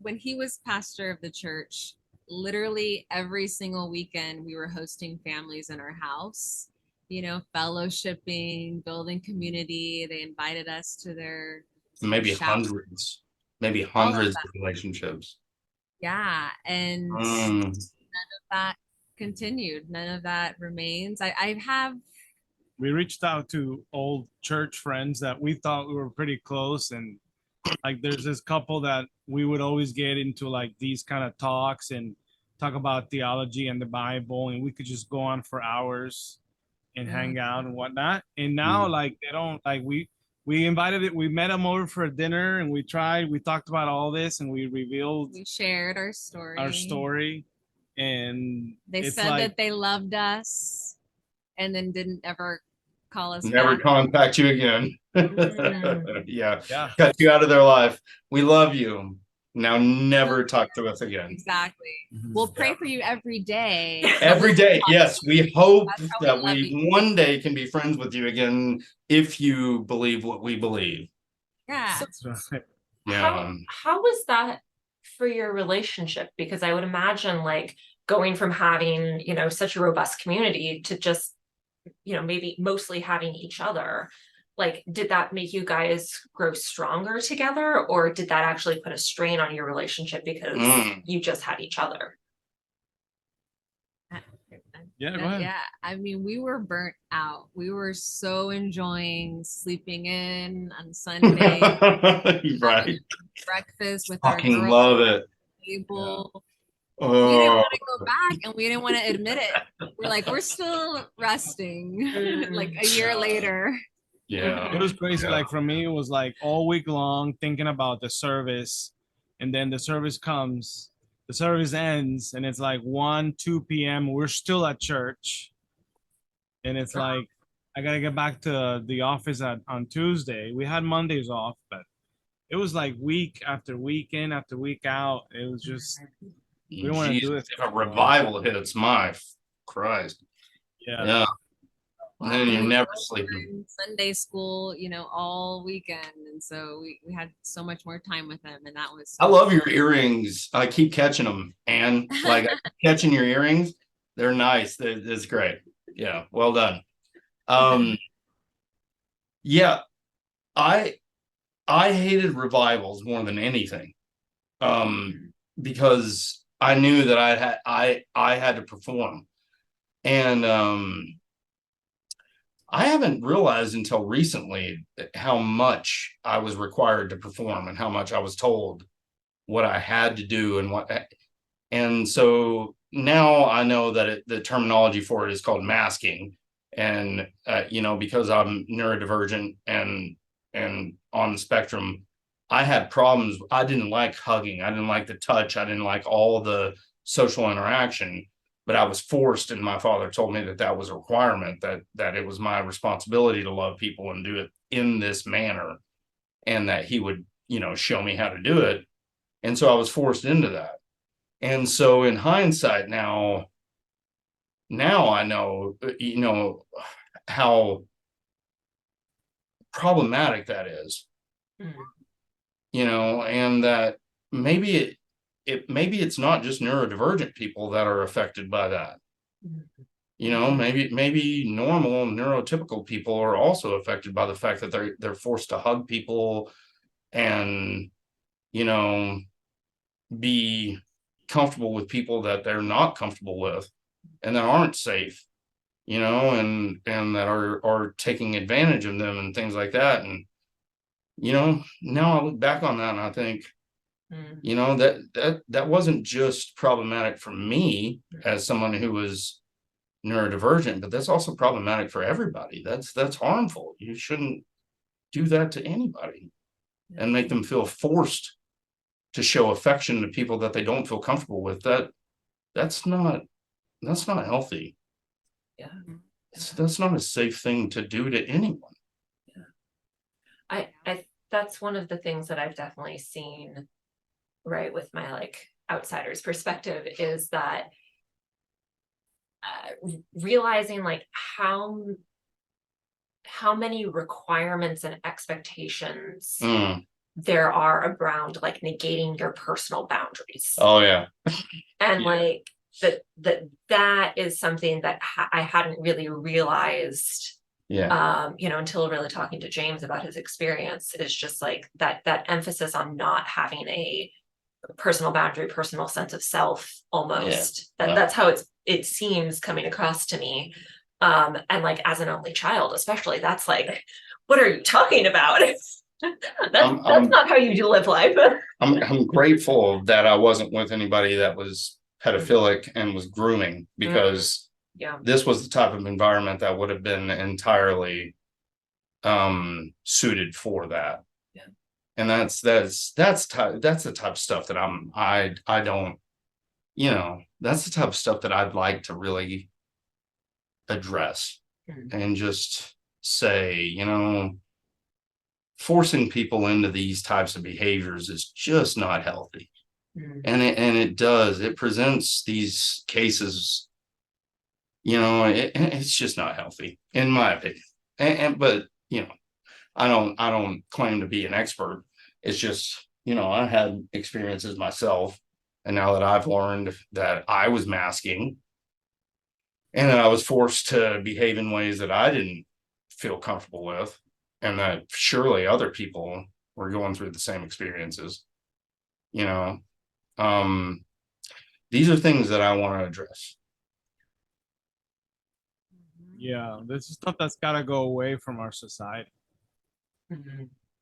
S2: When he was pastor of the church, literally every single weekend we were hosting families in our house, fellowshipping, building community. They invited us to their
S3: Maybe
S2: shower.
S3: maybe hundreds of relationships.
S2: Yeah, and none of that continued. None of that remains.
S1: We reached out to old church friends that we thought we were pretty close, and like there's this couple that we would always get into like these kind of talks and talk about theology and the Bible, and we could just go on for hours and hang out and whatnot. And now like they don't, like we met them over for dinner, and we talked about all this, and we
S2: shared our story,
S1: and
S2: they said that they loved us and then didn't ever call us
S3: never
S2: back.
S3: contact you again. Yeah, cut you out of their life. We love you, now never talk to us again.
S2: Exactly. We'll pray for you every day.
S3: Every day. Yes, we hope that we one day can be friends with you again if you believe what we believe.
S2: Yeah.
S3: Yeah.
S4: How was that for your relationship? Because I would imagine like going from having such a robust community to just maybe mostly having each other, like, did that make you guys grow stronger together, or did that actually put a strain on your relationship because you just had each other?
S1: Yeah, go ahead.
S2: Yeah, I mean, we were burnt out. We were so enjoying sleeping in on Sunday,
S3: right?
S2: Breakfast with
S3: Fucking
S2: our girls
S3: love it.
S2: table.
S3: Yeah.
S2: We didn't want to go back, and we didn't want to admit it. We're like, we're still resting, like a year later.
S3: Yeah,
S1: it was crazy. Like for me, it was like all week long thinking about the service, and then the service comes, the service ends, and it's like 1-2 p.m. We're still at church, and it's like I gotta get back to the office on Tuesday. We had Mondays off, but it was like week after weekend after week out. It was just we don't want to do it.
S3: If a revival hits, my Christ. Yeah. And then you're never sleeping.
S2: Sunday school, all weekend. And so we had so much more time with them. And that was.
S3: I love your earrings. I keep catching them. And like catching your earrings. They're nice. It's great. Yeah. Well done. Yeah. I hated revivals more than anything. Because I knew that I had to perform. And I haven't realized until recently how much I was required to perform and how much I was told what I had to do and so now I know that the terminology for it is called masking. And because I'm neurodivergent and on the spectrum, I had problems. I didn't like hugging. I didn't like the touch. I didn't like all the social interaction. But I was forced, and my father told me that was a requirement, that it was my responsibility to love people and do it in this manner, and that he would, show me how to do it. And so I was forced into that. And so in hindsight now I know, how problematic that is, and that maybe it's not just neurodivergent people that are affected by that. Maybe normal neurotypical people are also affected by the fact that they're forced to hug people and, be comfortable with people that they're not comfortable with and that aren't safe, and that are taking advantage of them and things like that. And, now I look back on that and I think, You know, that wasn't just problematic for me as someone who was neurodivergent, but that's also problematic for everybody. That's harmful. You shouldn't do that to anybody and make them feel forced to show affection to people that they don't feel comfortable with. That's not healthy.
S4: Yeah.
S3: That's not a safe thing to do to anyone.
S4: I that's one of the things that I've definitely seen, right, with my like outsider's perspective, is that realizing like how many requirements and expectations there are around like negating your personal boundaries.
S3: Oh yeah.
S4: And like that is something that I hadn't really realized, until really talking to James about his experience, is just like that emphasis on not having a personal boundary, personal sense of self, almost. That's how it seems coming across to me. And like as an only child, especially, that's like, what are you talking about? That's not how you live life.
S3: I'm grateful that I wasn't with anybody that was pedophilic and was grooming, because this was the type of environment that would have been entirely suited for that. And that's the type of stuff that I don't, that's the type of stuff that I'd like to really address and just say, forcing people into these types of behaviors is just not healthy. And it presents these cases, it's just not healthy, in my opinion. But I don't claim to be an expert. It's just, I had experiences myself, and now that I've learned that I was masking and that I was forced to behave in ways that I didn't feel comfortable with, and that surely other people were going through the same experiences, these are things that I want to address.
S1: Yeah, this is stuff that's got to go away from our society.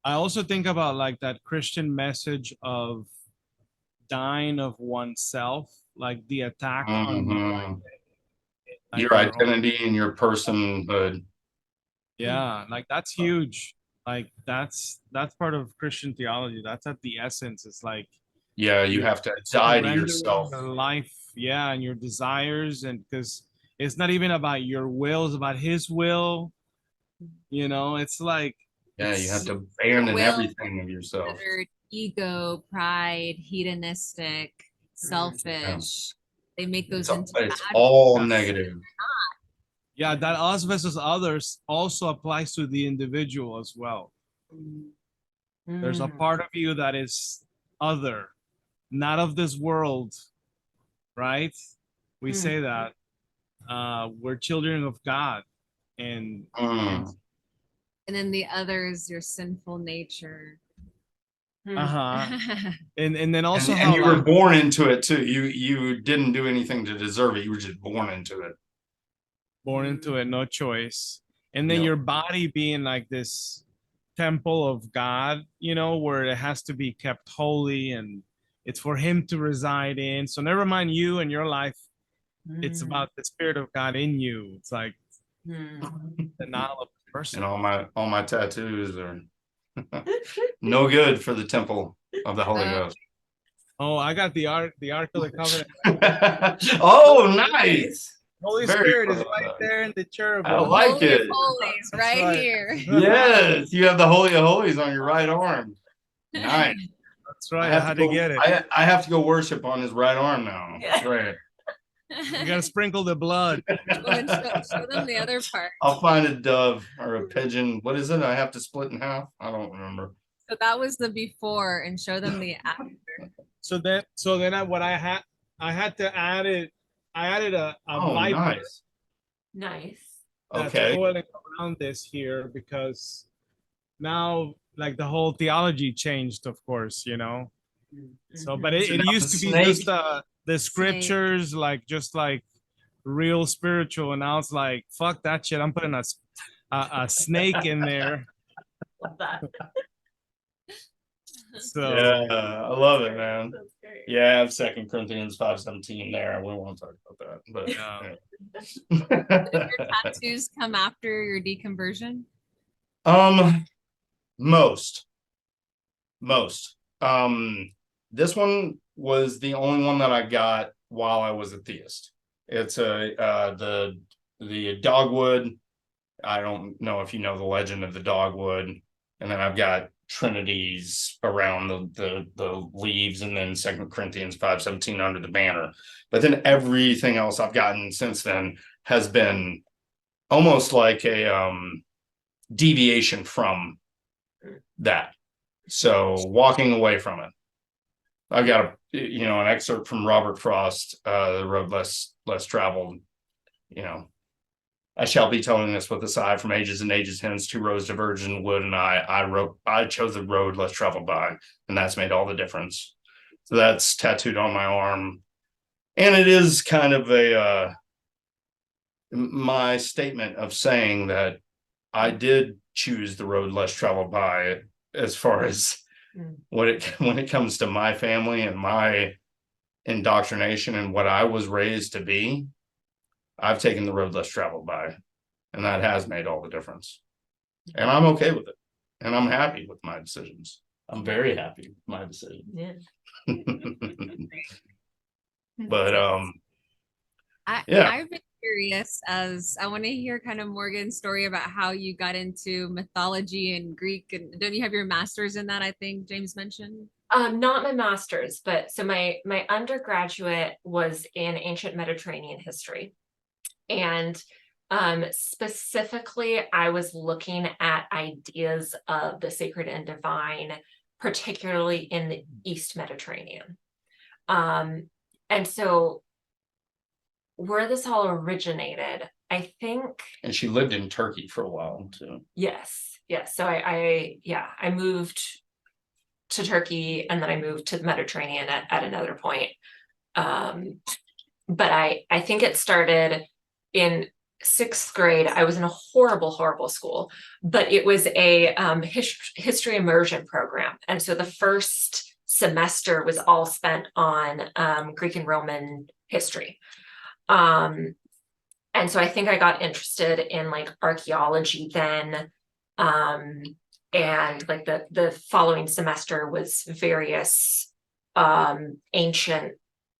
S1: I also think about like that Christian message of dying of oneself, like the attack on
S3: your identity and your personhood.
S1: Yeah, like that's huge. Like that's part of Christian theology. That's at the essence. It's like,
S3: you have to die to yourself,
S1: your life, and your desires, and because it's not even about your will, it's about his will. It's like,
S3: you have to abandon everything of yourself.
S2: Ego, pride, hedonistic, selfish. They make those into
S3: it's all negative.
S1: Yeah, that us versus others also applies to the individual as well. There's a part of you that is other, not of this world, right? We say that we're children of God, and
S2: then the other is your sinful nature.
S1: And then also
S3: and you were born into it too. You didn't do anything to deserve it. You were just born into it. No choice. And then your body being like this temple of God, where it has to be kept holy and it's for him to reside in. So never mind you and your life. It's about the Spirit of God in you. It's like the knowledge of the person. And all my tattoos are no good for the temple of the Holy Ghost.
S1: Oh, I got the Ark of the Covenant.
S3: Oh, nice.
S1: Holy Spirit is right there in the cherubim.
S3: I like it.
S2: Holies right here.
S3: Yes, you have the Holy of Holies on your right arm. Nice.
S1: That's right. I had to get it.
S3: I have to go worship on his right arm now. That's right.
S1: You gotta sprinkle the blood.
S2: Show them the other part.
S3: I'll find a dove or a pigeon. What is it? I have to split in half. I don't remember.
S2: So that was the before, and show them the after.
S1: So then I had to add it. I added a viper.
S4: Nice.
S3: Okay.
S1: Coiling around this here, because now like the whole theology changed, of course, So, but it used to be just the scriptures, like just like real spiritual, and now it's like, fuck that shit. I'm putting a snake in there.
S4: Love that.
S1: So
S3: Yeah, I love it, man.
S4: That's great.
S3: Yeah, I have 2 Corinthians 5:17 there. We won't talk about that, but
S1: yeah.
S2: Did your tattoos come after your deconversion?
S3: Most. This one was the only one that I got while I was a theist. It's the Dogwood. I don't know if you know the legend of the Dogwood, and then I've got trinities around the leaves, and then 2 Corinthians 5:17 under the banner. But then everything else I've gotten since then has been almost like a deviation from that. So walking away from it. I've got an excerpt from Robert Frost, The Road Less Traveled. I shall be telling this with a sigh, from ages and ages hence, 2 roads diverged in wood, and I chose the road less traveled by, and that's made all the difference. So that's tattooed on my arm, and it is kind of my statement of saying that I did choose the road less traveled by, as far as when it comes to my family and my indoctrination and what I was raised to be. I've taken the road less traveled by, and that has made all the difference. And I'm okay with it. And I'm happy with my decisions. I'm very happy with my decisions.
S4: Yeah.
S3: But yeah.
S2: I've been curious, as I want to hear kind of Morgan's story about how you got into mythology and Greek, and don't you have your master's in that? I think James mentioned.
S4: Not my master's, but so my undergraduate was in ancient Mediterranean history. And specifically, I was looking at ideas of the sacred and divine, particularly in the East Mediterranean. And so where this all originated, I think.
S3: And she lived in Turkey for a while too.
S4: Yes. So I moved to Turkey, and then I moved to the Mediterranean at another point. But I think it started in 6th grade. I was in a horrible school, but it was a history immersion program. And so the first semester was all spent on Greek and Roman history. And so I think I got interested in like archaeology then. And like the following semester was various ancient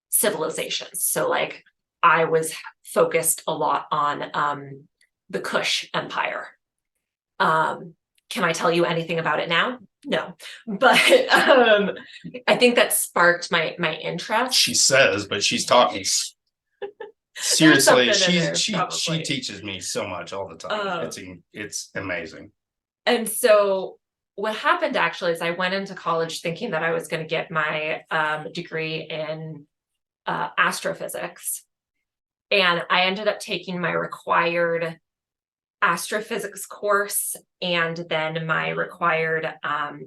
S4: civilizations. So like I was focused a lot on the Kush Empire. Can I tell you anything about it now? No, but I think that sparked my interest.
S3: She says, but she's talking. Seriously,
S4: she
S3: teaches me so much all the time. It's amazing.
S4: And so what happened actually is I went into college thinking that I was going to get my degree in astrophysics. And I ended up taking my required astrophysics course and then my required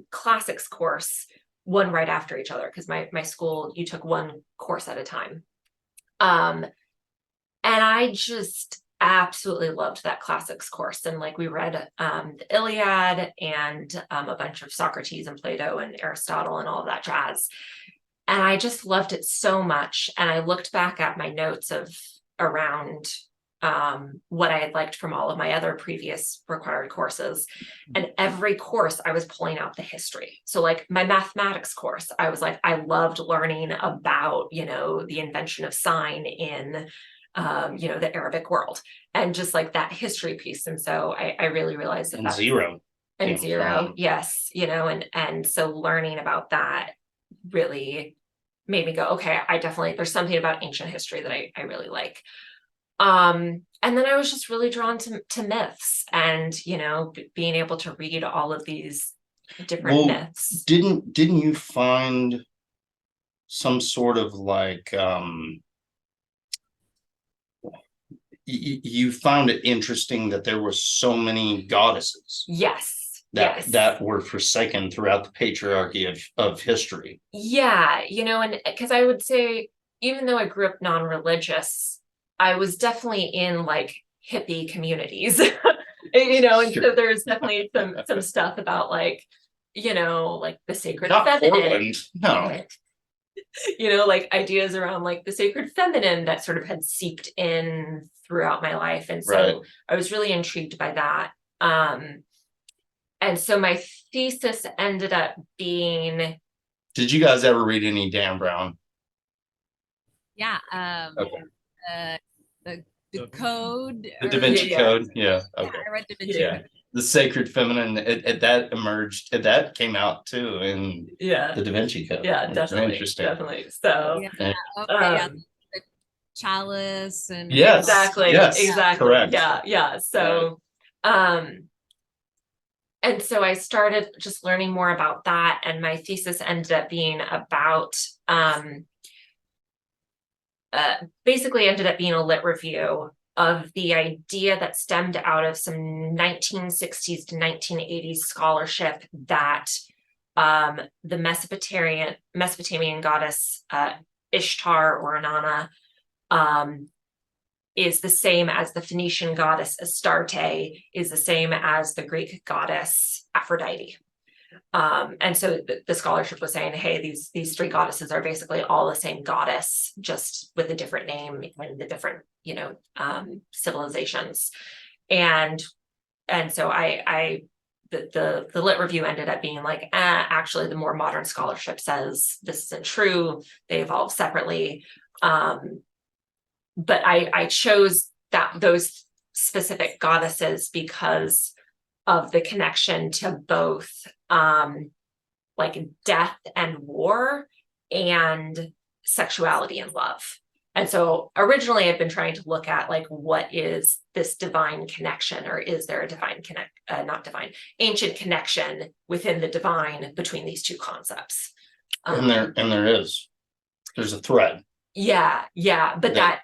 S4: classics course, one right after each other, because my school, you took one course at a time. And I just absolutely loved that classics course. And like we read the Iliad and a bunch of Socrates and Plato and Aristotle and all of that jazz. And I just loved it so much. And I looked back at my notes around what I had liked from all of my other previous required courses. And every course I was pulling out the history. So like my mathematics course, I was like, I loved learning about, the invention of sign in, the Arabic world, and just like that history piece. And so I really realized that.
S3: Zero.
S4: Yes. And so learning about that really made me go, okay, there's something about ancient history that I really like. And then I was just really drawn to myths and, being able to read all of these different myths.
S3: Didn't you find some sort of like, you found it interesting that there were so many goddesses?
S4: Yes.
S3: That were forsaken throughout the patriarchy of history. Yeah.
S4: And because I would say, even though I grew up non-religious, I was definitely in like hippie communities, and
S3: Sure.
S4: so there's definitely some stuff about like, like the sacred
S3: Not
S4: feminine.
S3: Portland. No.
S4: Like ideas around like the sacred feminine that sort of had seeped in throughout my life. And so
S3: Right.
S4: I was really intrigued by that. And so my thesis ended up being.
S3: Did you guys ever read any Dan Brown?
S2: Yeah.
S3: Okay.
S2: The code.
S3: The Da Vinci Code? Yeah. Okay.
S2: Yeah, I read Da Vinci
S3: Yeah.
S2: Code.
S3: The sacred feminine, that emerged, that came out too in
S4: Yeah.
S3: the Da Vinci Code.
S4: Yeah,
S3: It's
S4: definitely.
S3: interesting.
S4: Definitely. So.
S2: Yeah. Okay. Yeah. The chalice and.
S3: Yes.
S4: Exactly.
S3: Yes.
S4: Exactly.
S3: Correct.
S4: Yeah. Yeah. So, and so I started just learning more about that, and my thesis ended up being about, basically ended up being a lit review of the idea that stemmed out of some 1960s to 1980s scholarship that the Mesopotamian goddess Ishtar or Inanna is the same as the Phoenician goddess Astarte, is the same as the Greek goddess Aphrodite. And so the scholarship was saying, hey, these three goddesses are basically all the same goddess, just with a different name and the different, civilizations. And so the lit review ended up being like, actually, the more modern scholarship says this isn't true. They evolved separately. But I chose those specific goddesses because of the connection to both like death and war and sexuality and love. And so originally I've been trying to look at like, what is this divine connection, or is there a ancient connection within the divine between these two concepts?
S3: And there's a thread.
S4: Yeah. But that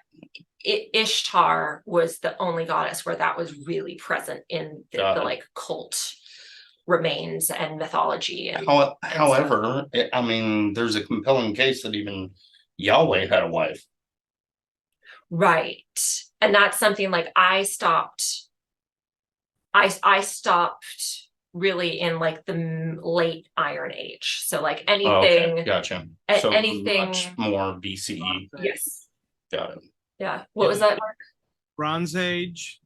S4: Ishtar was the only goddess where that was really present in the like cult remains and mythology.
S3: However, I mean, there's a compelling case that even Yahweh had a wife.
S4: Right. And that's something like I stopped really in like the late Iron Age. So like anything.
S3: Okay, gotcha. So
S4: anything
S3: much more BCE.
S4: Yes.
S3: Got it.
S4: Yeah. What was that, Mark?
S1: Bronze Age.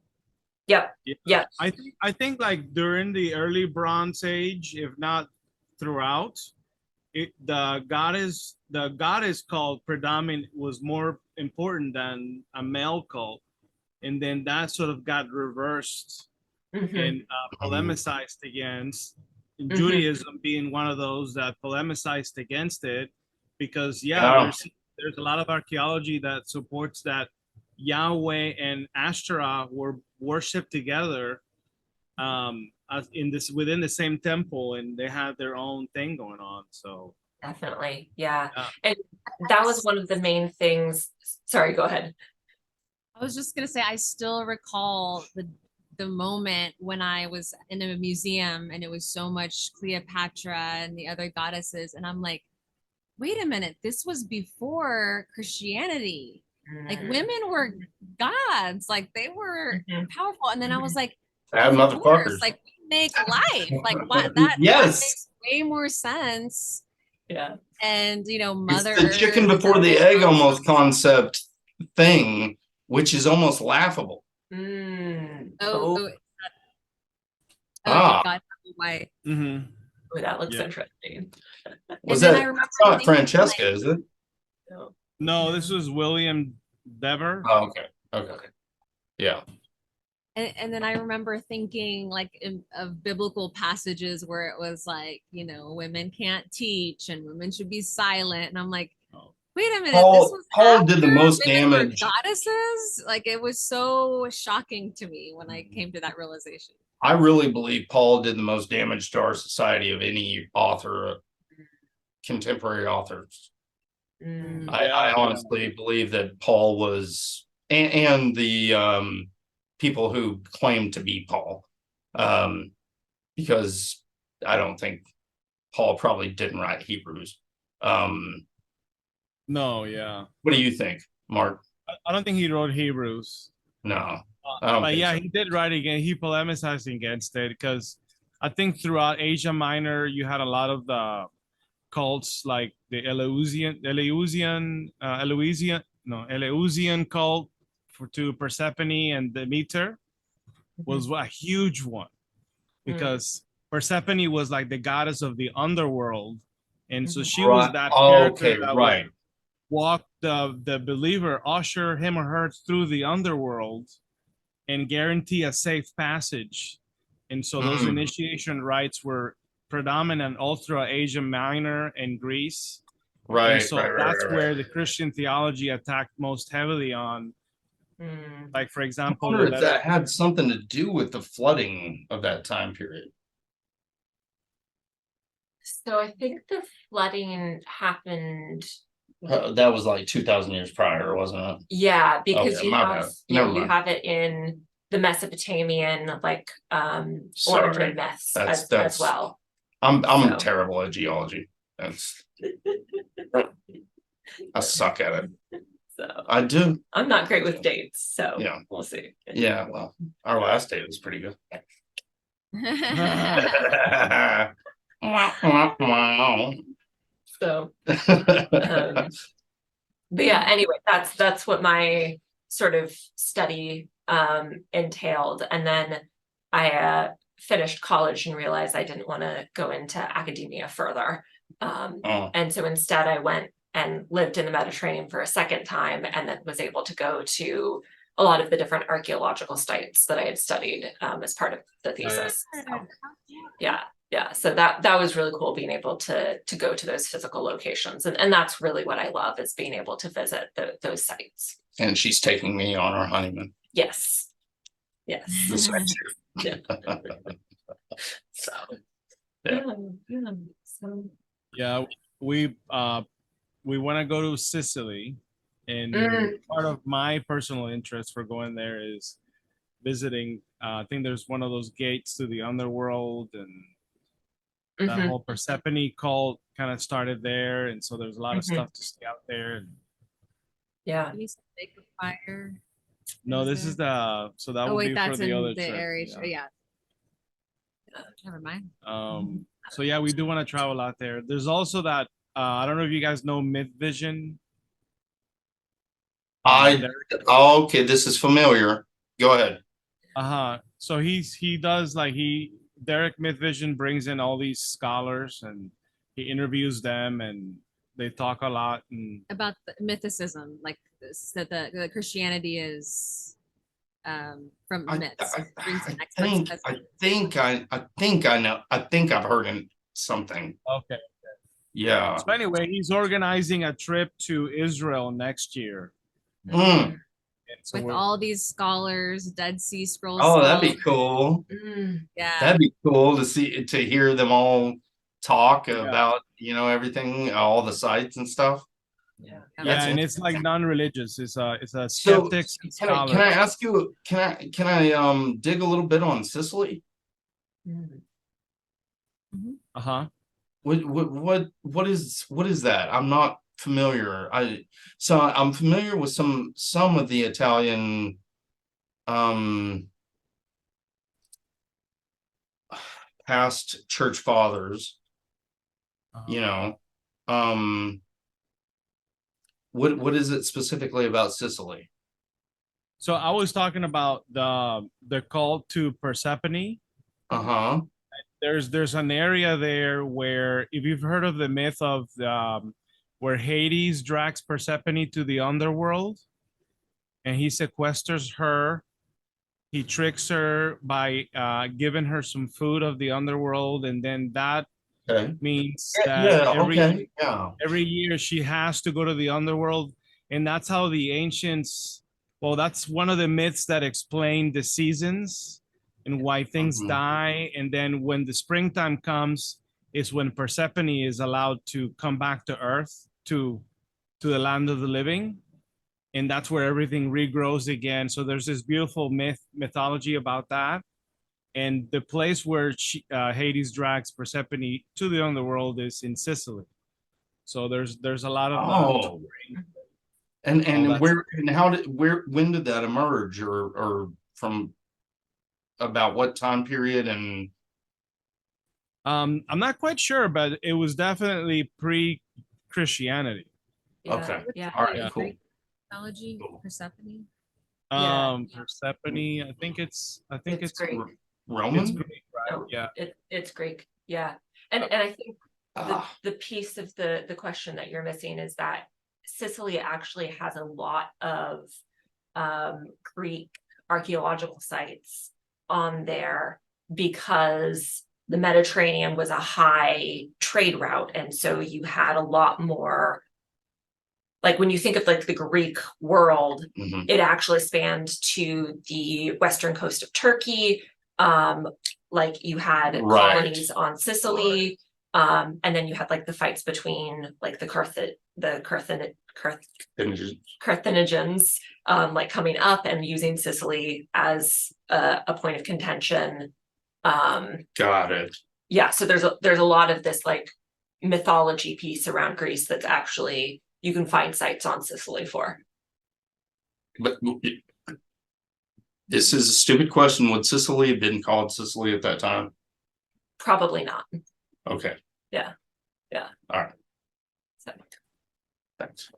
S4: Yep.
S1: Yeah. I think like during the early Bronze Age, if not throughout, the goddess cult predominant was more important than a male cult, and then that sort of got reversed and polemicized against. And Judaism being one of those that polemicized against it, because there's a lot of archaeology that supports that Yahweh and Ashtoreth were worshipped together within the same temple, and they had their own thing going on. So
S4: definitely, yeah. And that was one of the main things. Sorry, go ahead.
S2: I was just gonna say, I still recall the moment when I was in a museum and it was so much Cleopatra and the other goddesses, and I'm like, wait a minute, this was before Christianity. Like women were gods, like they were powerful. And then I was like,
S3: motherfuckers,
S2: like we make life, like what that makes way more sense.
S4: Yeah.
S2: And mother
S3: it's the chicken before the egg almost concept thing, which is almost laughable.
S2: God, why?
S4: Oh, that looks interesting.
S3: Was that not Francesca, is it?
S1: No, this was William Dever.
S3: Oh, okay. Yeah.
S2: And then I remember thinking like of biblical passages where it was like, women can't teach and women should be silent. And I'm like, wait a minute,
S3: Paul did the most damage.
S2: Goddesses? Like it was so shocking to me when I came to that realization.
S3: I really believe Paul did the most damage to our society of any author, contemporary authors. I honestly believe that Paul was, and the people who claim to be Paul, because I don't think Paul probably didn't write Hebrews.
S1: No, yeah.
S3: What do you think, Mark?
S1: I don't think he wrote Hebrews.
S3: No.
S1: But yeah, he did write again. He polemicized against it because I think throughout Asia Minor, you had a lot of the cults like the Eleusinian cult to Persephone and Demeter was a huge one, because Persephone was like the goddess of the underworld, and so she was that character that would walk the believer, usher him or her through the underworld, and guarantee a safe passage. And so those initiation rites were predominant all throughout Asia Minor and Greece.
S3: Right.
S1: And so that's where the Christian theology attacked most heavily on. Like, for example,
S3: I wonder if that had something to do with the flooding of that time period.
S4: So I think the flooding happened.
S3: That was like 2,000 years prior, wasn't it?
S4: Yeah, because
S3: Okay,
S4: you
S3: my
S4: have
S3: bad. Never
S4: you
S3: mind.
S4: have it in the Mesopotamian
S3: Sorry.
S4: origin myths
S3: That's-
S4: as well.
S3: I'm
S4: So.
S3: terrible at geology. That's I suck at it.
S4: So
S3: I do.
S4: I'm not great with dates, so
S3: Yeah.
S4: we'll see.
S3: Yeah. Well, our last date was pretty good.
S4: So but yeah, anyway, that's what my sort of study entailed. And then I finished college and realized I didn't want to go into academia further. And so instead I went and lived in the Mediterranean for a second time, and then was able to go to a lot of the different archaeological sites that I had studied as part of the thesis. So, yeah. So that was really cool, being able to go to those physical locations. And that's really what I love, is being able to visit those sites.
S3: And she's taking me on our honeymoon.
S4: Yes.
S3: This next year.
S4: So
S1: Yeah, we want to go to Sicily, and part of my personal interest for going there is visiting. I think there's one of those gates to the underworld, and that whole Persephone cult kind of started there, and so there's a lot of stuff to see out there. And
S4: yeah.
S2: Used to make a fire.
S1: no, this is the so that
S2: Oh
S1: would
S2: wait,
S1: be
S2: that's
S1: for the
S2: in
S1: other
S2: the
S1: trip.
S2: area. Yeah. Never mind.
S1: So yeah, we do want to travel out there. There's also that I don't know if you guys know Myth Vision.
S3: Okay, this is familiar. Go ahead.
S1: So he does like Derek Myth Vision brings in all these scholars, and he interviews them, and they talk a lot and
S2: About the mythicism, like this, that the Christianity is from myths. Brings in experts.
S3: I think I know. I think I've heard something.
S1: okay.
S3: Yeah.
S1: So anyway, he's organizing a trip to Israel next year.
S3: Mm.
S1: So
S2: With all these scholars, Dead Sea Scrolls.
S3: Oh, that'd be cool.
S2: Yeah.
S3: That'd be cool to hear them all talk about, everything, all the sites and stuff.
S4: Yeah.
S1: Yeah, and it's like non-religious. It's a skeptics and scholars.
S3: Can I ask you? Can I dig a little bit on Sicily? What is that? I'm not familiar. I'm familiar with some of the Italian past church fathers. What is it specifically about Sicily?
S1: So I was talking about the cult to Persephone. There's an area there where, if you've heard of the myth of where Hades drags Persephone to the underworld, and he sequesters her. He tricks her by giving her some food of the underworld, and then that means that every year she has to go to the underworld, and that's how the ancients. Well, that's one of the myths that explain the seasons and why things die, and then when the springtime comes, is when Persephone is allowed to come back to Earth, to the land of the living, and that's where everything regrows again. So there's this beautiful mythology about that. And the place where Hades drags Persephone to the underworld is in Sicily. So there's a lot of
S3: when did that emerge, or from about what time period? And
S1: I'm not quite sure, but it was definitely pre-Christianity.
S4: Yeah,
S3: Okay.
S4: yeah.
S3: All right.
S1: Yeah.
S3: Cool.
S2: Mythology, Persephone.
S4: Yeah.
S1: Persephone. I think it's
S4: Greek.
S3: Roman.
S1: It's Greek, right?
S4: No,
S1: Yeah.
S4: it's Greek. Yeah. And I think
S3: Ah,
S4: the piece of the question that you're missing is that Sicily actually has a lot of Greek archaeological sites on there because the Mediterranean was a high trade route, and so you had a lot more, like when you think of like the Greek world,
S3: mhm.
S4: it actually spanned to the western coast of Turkey. Like you had
S3: Right.
S4: colonies on Sicily, and then you had like the fights between like the Carthaginians, like coming up and using Sicily as a point of contention.
S3: Got it.
S4: Yeah, so there's a lot of this like mythology piece around Greece that's actually you can find sites on Sicily for.
S3: But this is a stupid question. Would Sicily have been called Sicily at that time?
S4: Probably not.
S3: Okay.
S4: Yeah.
S3: All right.
S4: So,
S3: Thanks.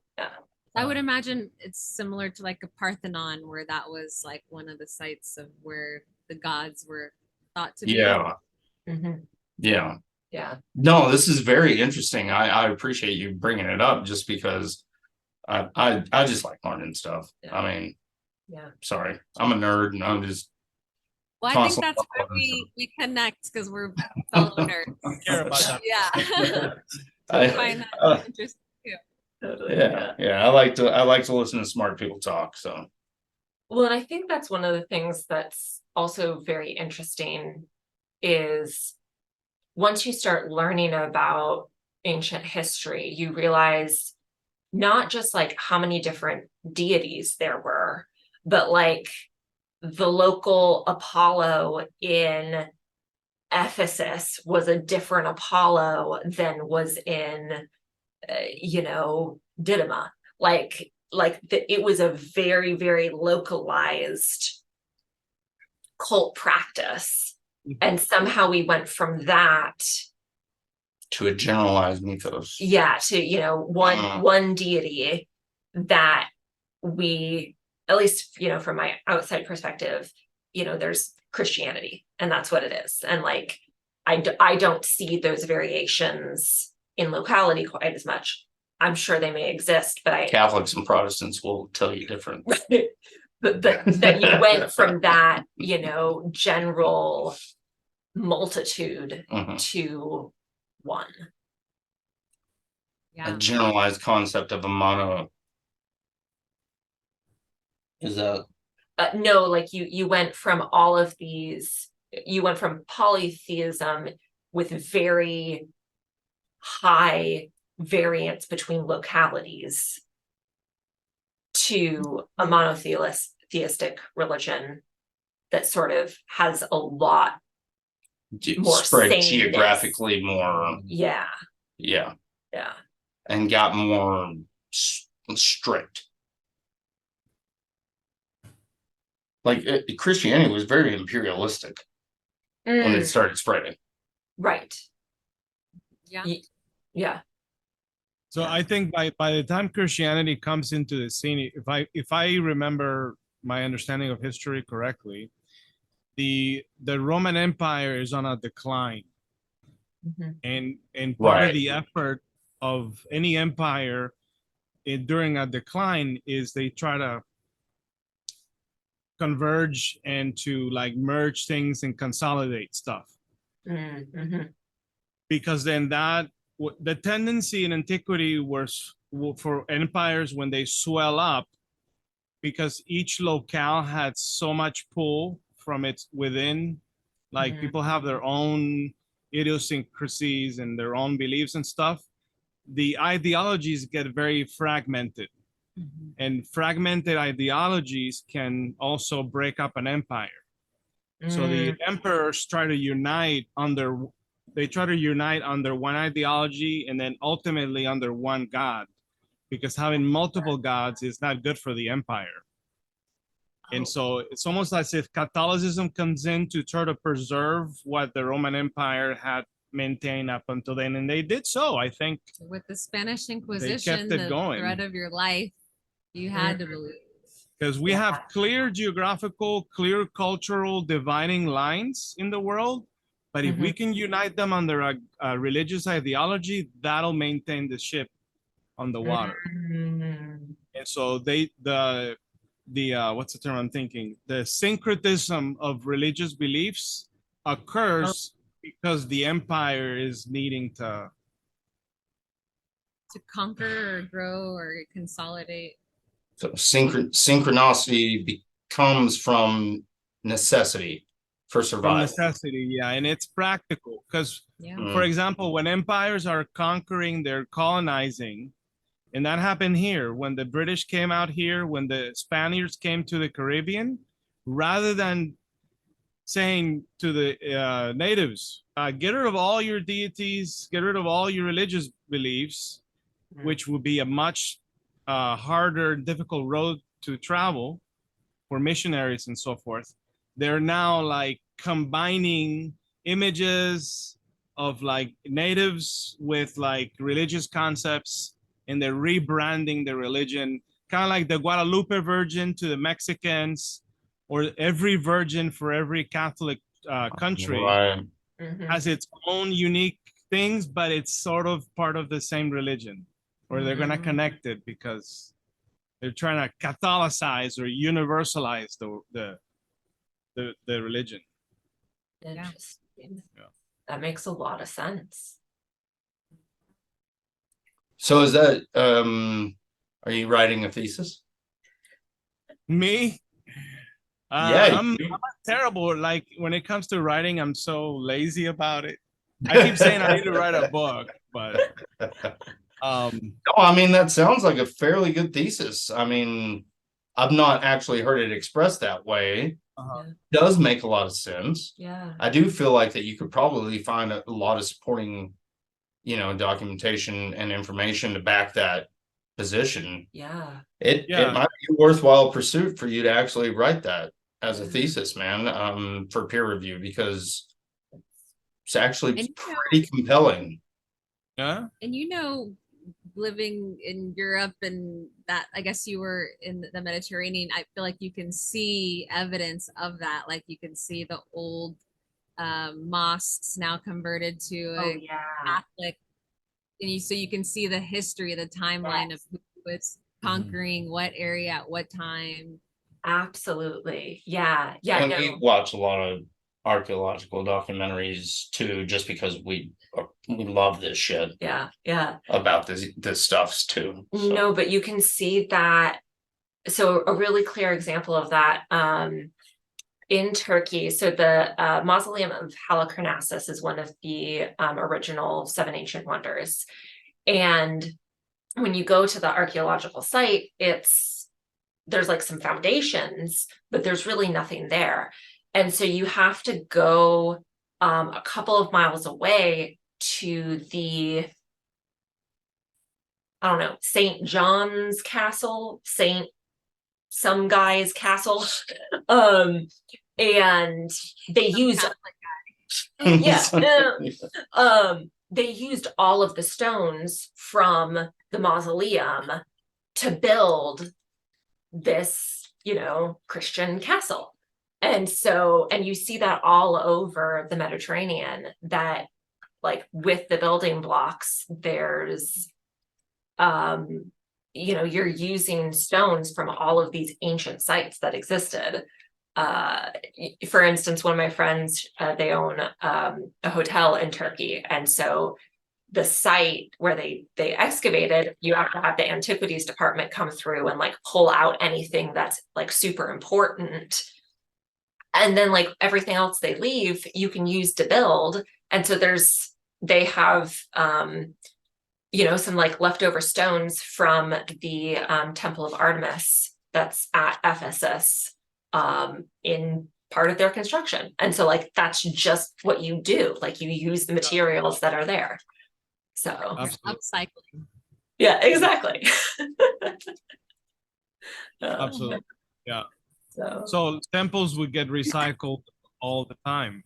S2: I would imagine it's similar to like a Parthenon, where that was like one of the sites of where the gods were thought to be.
S3: Yeah.
S4: mhm,
S3: Yeah.
S4: yeah.
S3: No, this is very interesting. I appreciate you bringing it up just because I just like learning stuff.
S4: Yeah.
S3: I mean,
S4: Yeah.
S3: sorry, I'm a nerd and I'm just
S2: Well, I think
S3: constantly
S2: that's why we connect, because we're fellow nerds.
S1: I care about that.
S2: Yeah. I
S3: I,
S2: find that interesting.
S4: Totally.
S3: yeah. I like to listen to smart people talk. So
S4: Well, and I think that's one of the things that's also very interesting is once you start learning about ancient history, you realize not just like how many different deities there were, but like the local Apollo in Ephesus was a different Apollo than was in, Didyma. It was a very, very localized cult practice. And somehow we went from that,
S3: to a generalized mythos.
S4: to one deity that we, at least from my outside perspective, there's Christianity, and that's what it is. And like I don't see those variations in locality quite as much. I'm sure they may exist, but
S3: Catholics and Protestants will tell you different.
S4: but that you went from that, general multitude
S3: Mhm.
S4: to one.
S3: A
S2: Yeah.
S3: generalized concept of a mono. Is that
S4: No, like you went from all of these, you went from polytheism with very high variance between localities to a monotheistic religion that sort of has a lot more
S3: spread
S4: sameness.
S3: geographically more?
S4: Yeah,
S3: Yeah.
S4: yeah.
S3: And got more strict. Like Christianity was very imperialistic when it
S4: Mm,
S3: started spreading.
S4: right.
S2: Yeah.
S4: Yeah.
S1: So
S4: Yeah.
S1: I think by the time Christianity comes into the scene, if I remember my understanding of history correctly, the Roman Empire is on a decline,
S4: Mhm.
S1: and part
S3: Right.
S1: of the effort of any empire during a decline is they try to converge and to like merge things and consolidate stuff,
S4: Mhm.
S1: because then the tendency in antiquity was for empires when they swell up, because each locale had so much pull from its within, like
S4: Mhm.
S1: people have their own idiosyncrasies and their own beliefs and stuff, the ideologies get very fragmented,
S4: Mhm.
S1: and fragmented ideologies can also break up an empire. So the
S4: Mm,
S1: emperors try to unite under one ideology, and then ultimately under one god, because having multiple gods is not good for the empire. And
S4: oh,
S1: so it's almost as if Catholicism comes in to try to preserve what the Roman Empire had maintain up until then, and they did so. I think
S2: With the Spanish Inquisition,
S1: it
S2: the
S1: going.
S2: thread of your life, you had to believe.
S1: because we have clear geographical, clear cultural dividing lines in the world. But if we can unite them under a religious ideology, that'll maintain the ship on the water. And so the what's the term I'm thinking? The syncretism of religious beliefs occurs because the empire is needing to
S2: conquer or grow or consolidate.
S3: So synchronicity comes from necessity for
S1: from
S3: survival.
S1: necessity, yeah, and it's practical because,
S2: Yeah.
S1: for example, when empires are conquering, they're colonizing, and that happened here when the British came out here, when the Spaniards came to the Caribbean, rather than saying to the natives, get rid of all your deities, get rid of all your religious beliefs, which would be a much harder, difficult road to travel for missionaries and so forth. They're now like combining images of like natives with like religious concepts, and they're rebranding the religion, kind of like the Guadalupe Virgin to the Mexicans, or every virgin for every Catholic country
S3: Right.
S1: has its own unique things, but it's sort of part of the same religion, or they're going to connect it because they're trying to Catholicize or universalize the religion.
S4: Interesting.
S1: Yeah.
S4: That makes a lot of sense.
S3: So is that are you writing a thesis?
S1: Me?
S3: Yeah,
S1: I'm terrible. Like when it comes to writing, I'm so lazy about it. I keep saying I need to write a book, but
S3: No, I mean, that sounds like a fairly good thesis. I mean, I've not actually heard it expressed that way. Does make a lot of sense.
S4: Yeah.
S3: I do feel like that you could probably find a lot of supporting, documentation and information to back that position.
S4: Yeah.
S3: It might be a worthwhile pursuit for you to actually write that as a thesis, man, for peer review, because it's actually pretty compelling.
S1: yeah.
S2: And living in Europe and that, I guess you were in the Mediterranean, I feel like you can see evidence of that. Like you can see the old mosques now converted to a Catholic, and so you can see the history, the timeline of who was conquering what area at what time.
S4: Absolutely. Yeah. Yeah.
S3: And we watch a lot of archaeological documentaries too, just because we love this shit.
S4: Yeah. Yeah.
S3: About this stuff too. So.
S4: No, but you can see that. So a really clear example of that in Turkey. So the mausoleum of Halicarnassus is one of the original 7 ancient wonders. And when you go to the archaeological site, there's like some foundations, but there's really nothing there. And so you have to go a couple of miles away to the, I don't know, St. John's Castle, some guy's castle. And they used, they used all of the stones from the mausoleum to build this, Christian castle. And you see that all over the Mediterranean, that like with the building blocks, there's, you're using stones from all of these ancient sites that existed. For instance, one of my friends, they own a hotel in Turkey. And so the site where they excavated, you have to have the antiquities department come through and like pull out anything that's like super important. And then like everything else they leave, you can use to build. And so they have, some like leftover stones from the Temple of Artemis that's at Ephesus in part of their construction. And so like, that's just what you do. Like you use the materials that are there. So
S2: upcycling.
S4: Yeah, exactly.
S1: Absolutely. Yeah. So temples would get recycled all the time.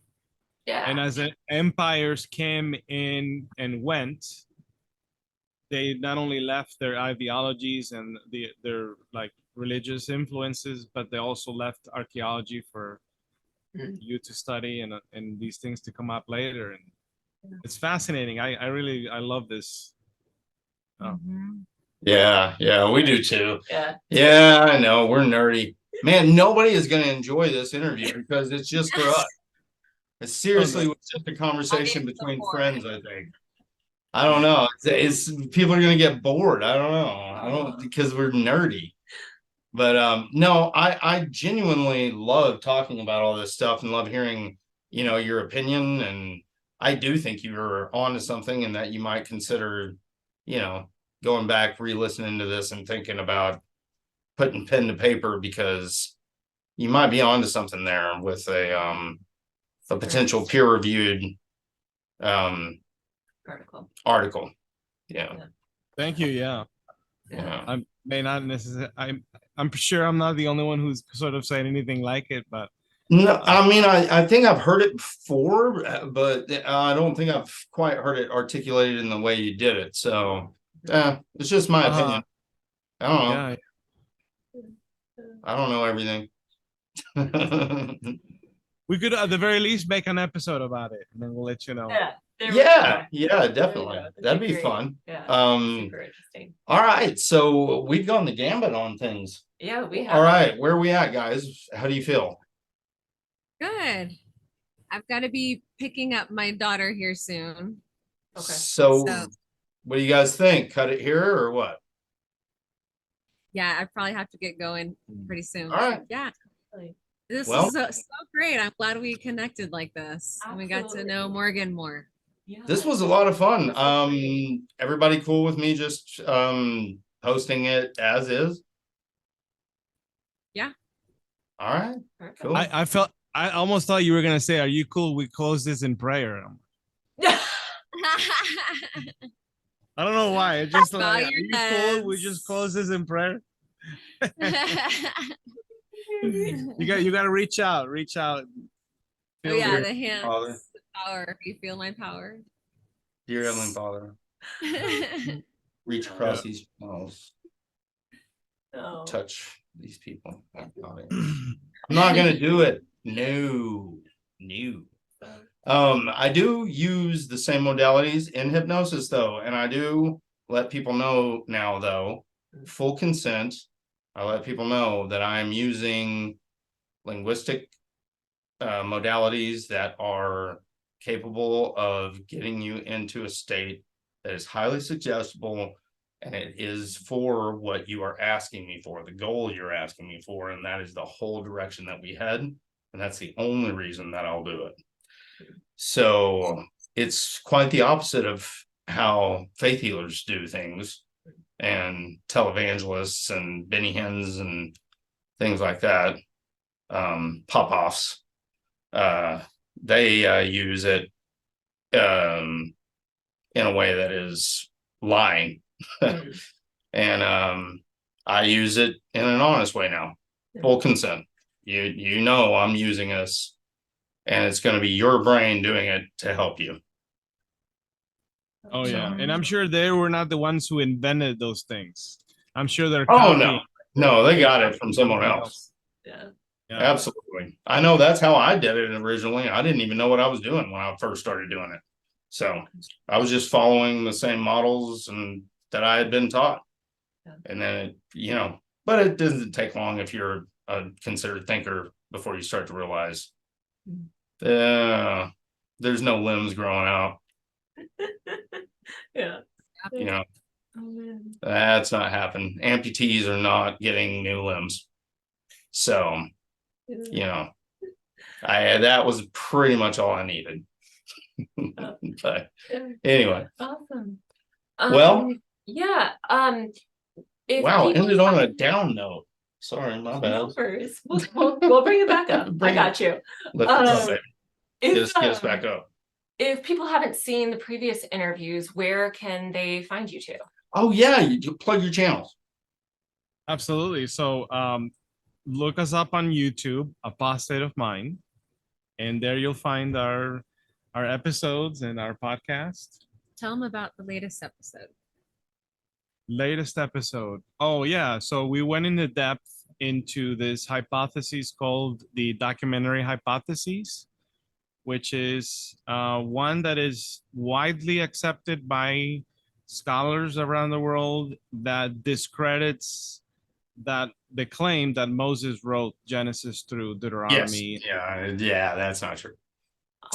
S4: Yeah.
S1: And as empires came in and went, they not only left their ideologies and their like religious influences, but they also left archaeology for you to study and these things to come up later. And it's fascinating. I love this.
S3: Yeah, we do too.
S4: Yeah.
S3: I know we're nerdy. Man, nobody is going to enjoy this interview because it's just for us. It's seriously just a conversation between friends, I think. I don't know. It's people are going to get bored. I don't know. Because we're nerdy. But no, I genuinely love talking about all this stuff and love hearing, your opinion. And I do think you're onto something and that you might consider, going back, re-listening to this and thinking about putting pen to paper, because you might be onto something there with a potential peer-reviewed article. Yeah.
S1: Thank you. Yeah.
S3: Yeah.
S1: I may not necessarily. I'm sure I'm not the only one who's sort of saying anything like it, but
S3: No, I mean, I think I've heard it before, but I don't think I've quite heard it articulated in the way you did it. So, it's just my opinion. I don't know.
S1: yeah.
S3: I don't know everything.
S1: We could at the very least make an episode about it, and then we'll let you know.
S3: Yeah, definitely. That'd be
S4: great.
S3: fun.
S4: Yeah. Super interesting.
S3: All right, so we've gone the gambit on things.
S4: Yeah, we have.
S3: All right, where are we at, guys? How do you feel?
S2: Good. I've got to be picking up my daughter here soon.
S4: Okay.
S3: So what do you guys think? Cut it here or what?
S2: Yeah, I probably have to get going pretty soon.
S3: All right.
S2: Yeah. This
S3: Well-
S2: is so great. I'm glad we connected like this. And we got to
S4: Absolutely.
S2: know Morgan more.
S4: Yeah.
S3: This was a lot of fun. Everybody cool with me just hosting it as is?
S2: Yeah.
S3: All right.
S4: Perfect.
S3: Cool.
S1: I almost thought you were gonna say, "Are you cool? We close this in prayer." I don't know why. It just
S2: Bow
S1: like,
S2: your
S1: "Are you cool? We
S2: heads.
S1: just close this in prayer." You got to reach out.
S2: Oh
S1: Feel
S2: yeah,
S1: your-
S2: the hands,
S3: Father.
S2: the power. You feel my power.
S3: Dear Heavenly Father, reach across these walls,
S4: Oh.
S3: touch these people. I'm not gonna do it. No. I do use the same modalities in hypnosis though, and I do let people know now though, full consent. I let people know that I'm using linguistic modalities that are capable of getting you into a state that is highly suggestible, and it is for what you are asking me for, the goal you're asking me for, and that is the whole direction that we head, and that's the only reason that I'll do it. So it's quite the opposite of how faith healers do things, and televangelists and Benny Hinn's and things like that, pop-offs. They use it in a way that is lying. And I use it in an honest way now. Full consent. You know I'm using this, and it's going to be your brain doing it to help you.
S1: Oh yeah, and I'm sure they were not the ones who invented those things. I'm sure they're.
S3: Oh
S1: copying.
S3: no, they got it from someone else.
S4: Yeah.
S3: Absolutely. I know that's how I did it originally. I didn't even know what I was doing when I first started doing it. So I was just following the same models and that I had been taught. And then, but it doesn't take long if you're a considered thinker before you start to realize there's no limbs growing out.
S4: Yeah. Oh, man.
S3: That's not happening. Amputees are not getting new limbs. So, that was pretty much all I needed. But anyway.
S4: Awesome.
S3: Well,
S4: yeah. If
S3: wow,
S4: people
S3: ended on a
S4: haven't-
S3: down note. Sorry, my bad.
S4: No worries. We'll bring it back up. I got you.
S3: Lift us up, baby.
S4: If,
S3: Get us back up.
S4: if people haven't seen the previous interviews, where can they find you to?
S3: Oh yeah, you plug your channels.
S1: Absolutely. So look us up on YouTube, Apostate of Mind, and there you'll find our our episodes and our podcast.
S2: Tell them about the latest episode.
S1: Latest episode. Oh yeah, so we went into depth into this hypothesis called the documentary hypothesis, which is one that is widely accepted by scholars around the world that discredits that the claim that Moses wrote Genesis through
S3: Yes.
S1: Deuteronomy.
S3: Yeah, that's not true.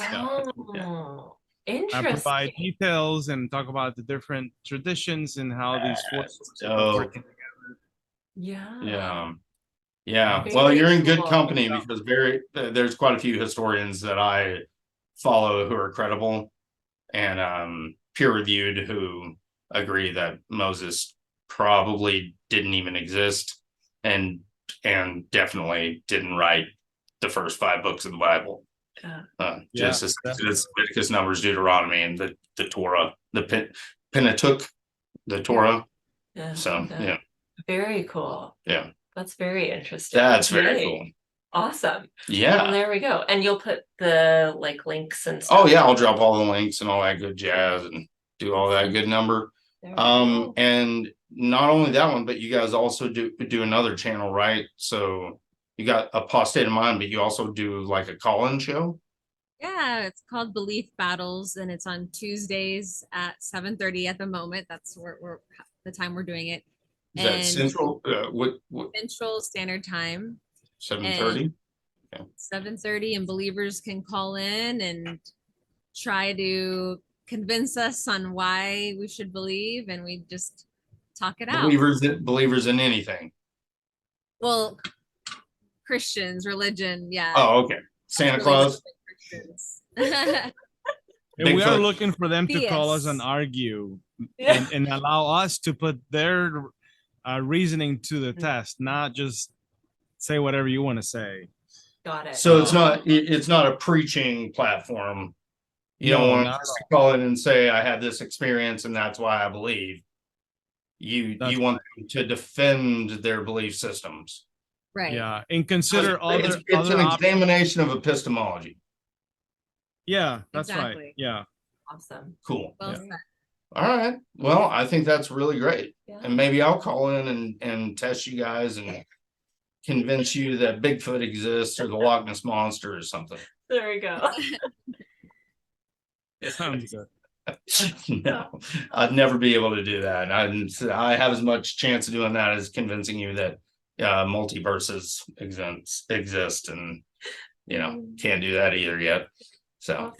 S4: Oh,
S1: I provide
S4: interesting.
S1: details and talk about the different traditions and how these four sources are
S3: dope.
S1: working together.
S4: Yeah.
S3: Yeah.
S4: Very
S3: Well, you're in good
S4: cool.
S3: company because there's quite a few historians that I follow who are credible and peer-reviewed who agree that Moses probably didn't even exist and definitely didn't write the first 5 books of the Bible. Genesis, Exodus, Leviticus, Numbers, Deuteronomy, and the Torah, the Pentateuch, the Torah.
S4: Yeah.
S3: So yeah,
S4: Very cool.
S3: Yeah.
S4: That's very interesting.
S3: That's very
S4: Yay.
S3: cool.
S4: Awesome.
S3: Yeah.
S4: Well, there we go. And you'll put the links and stuff.
S3: Oh yeah, I'll drop all the links and all that good jazz and do all that good number.
S4: There we go.
S3: And not only that one, but you guys also do another channel, right? So you got Apostate of Mind, but you also do like a call-in show.
S2: Yeah, it's called Belief Battles, and it's on Tuesdays at 7:30 at the moment. That's where we're the time we're doing it.
S3: Is that
S2: And
S3: Central? What
S2: Central Standard Time,
S3: 7:30?
S2: 7:30, and believers can call in and try to convince us on why we should believe, and we just talk it out.
S3: Believers in anything.
S2: Well, Christians, religion, yeah.
S3: Oh, okay. Santa Claus.
S2: Christians.
S1: And we are
S3: Bigfoot.
S1: looking for them to call us and
S2: Theists.
S1: argue
S4: Yeah.
S1: and allow us to put their reasoning to the test, not just say whatever you want to say.
S4: Got it.
S3: So it's not a preaching platform. You
S1: No,
S3: don't want
S1: not
S3: us to call in and say I had this experience and that's why I believe. You want them to defend their belief systems.
S2: Right.
S1: Yeah, and consider
S3: It's
S1: other
S3: an
S1: options.
S3: examination of epistemology.
S1: Yeah, that's right.
S2: Exactly.
S1: Yeah.
S4: Awesome.
S3: Cool.
S2: Well
S1: Yeah.
S2: said.
S3: All right. Well, I think that's really great.
S4: Yeah.
S3: And maybe I'll call in and test you guys and convince you that Bigfoot exists or the Loch Ness Monster or something.
S4: There we go.
S1: Sounds good.
S3: No, I'd never be able to do that. I have as much chance of doing that as convincing you that multiverses exist, and can't do that either yet. So,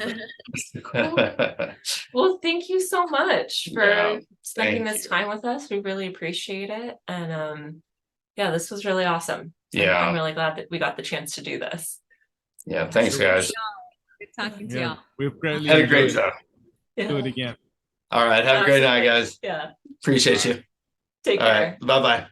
S4: Well, thank you so much for
S3: Yeah,
S4: spending
S3: thank
S4: this
S3: you.
S4: time with us. We really appreciate it. And yeah, this was really awesome.
S3: Yeah.
S4: I'm really glad that we got the chance to do this.
S3: yeah, thanks guys.
S2: Good talking to
S1: Yeah,
S2: y'all.
S1: we've greatly
S3: Had a great
S1: enjoyed
S3: time.
S1: it. Do it
S4: Yeah.
S1: again.
S3: All right, have a great night, guys.
S4: Yeah.
S3: Appreciate you.
S4: Take
S3: All
S4: care.
S3: right, bye bye.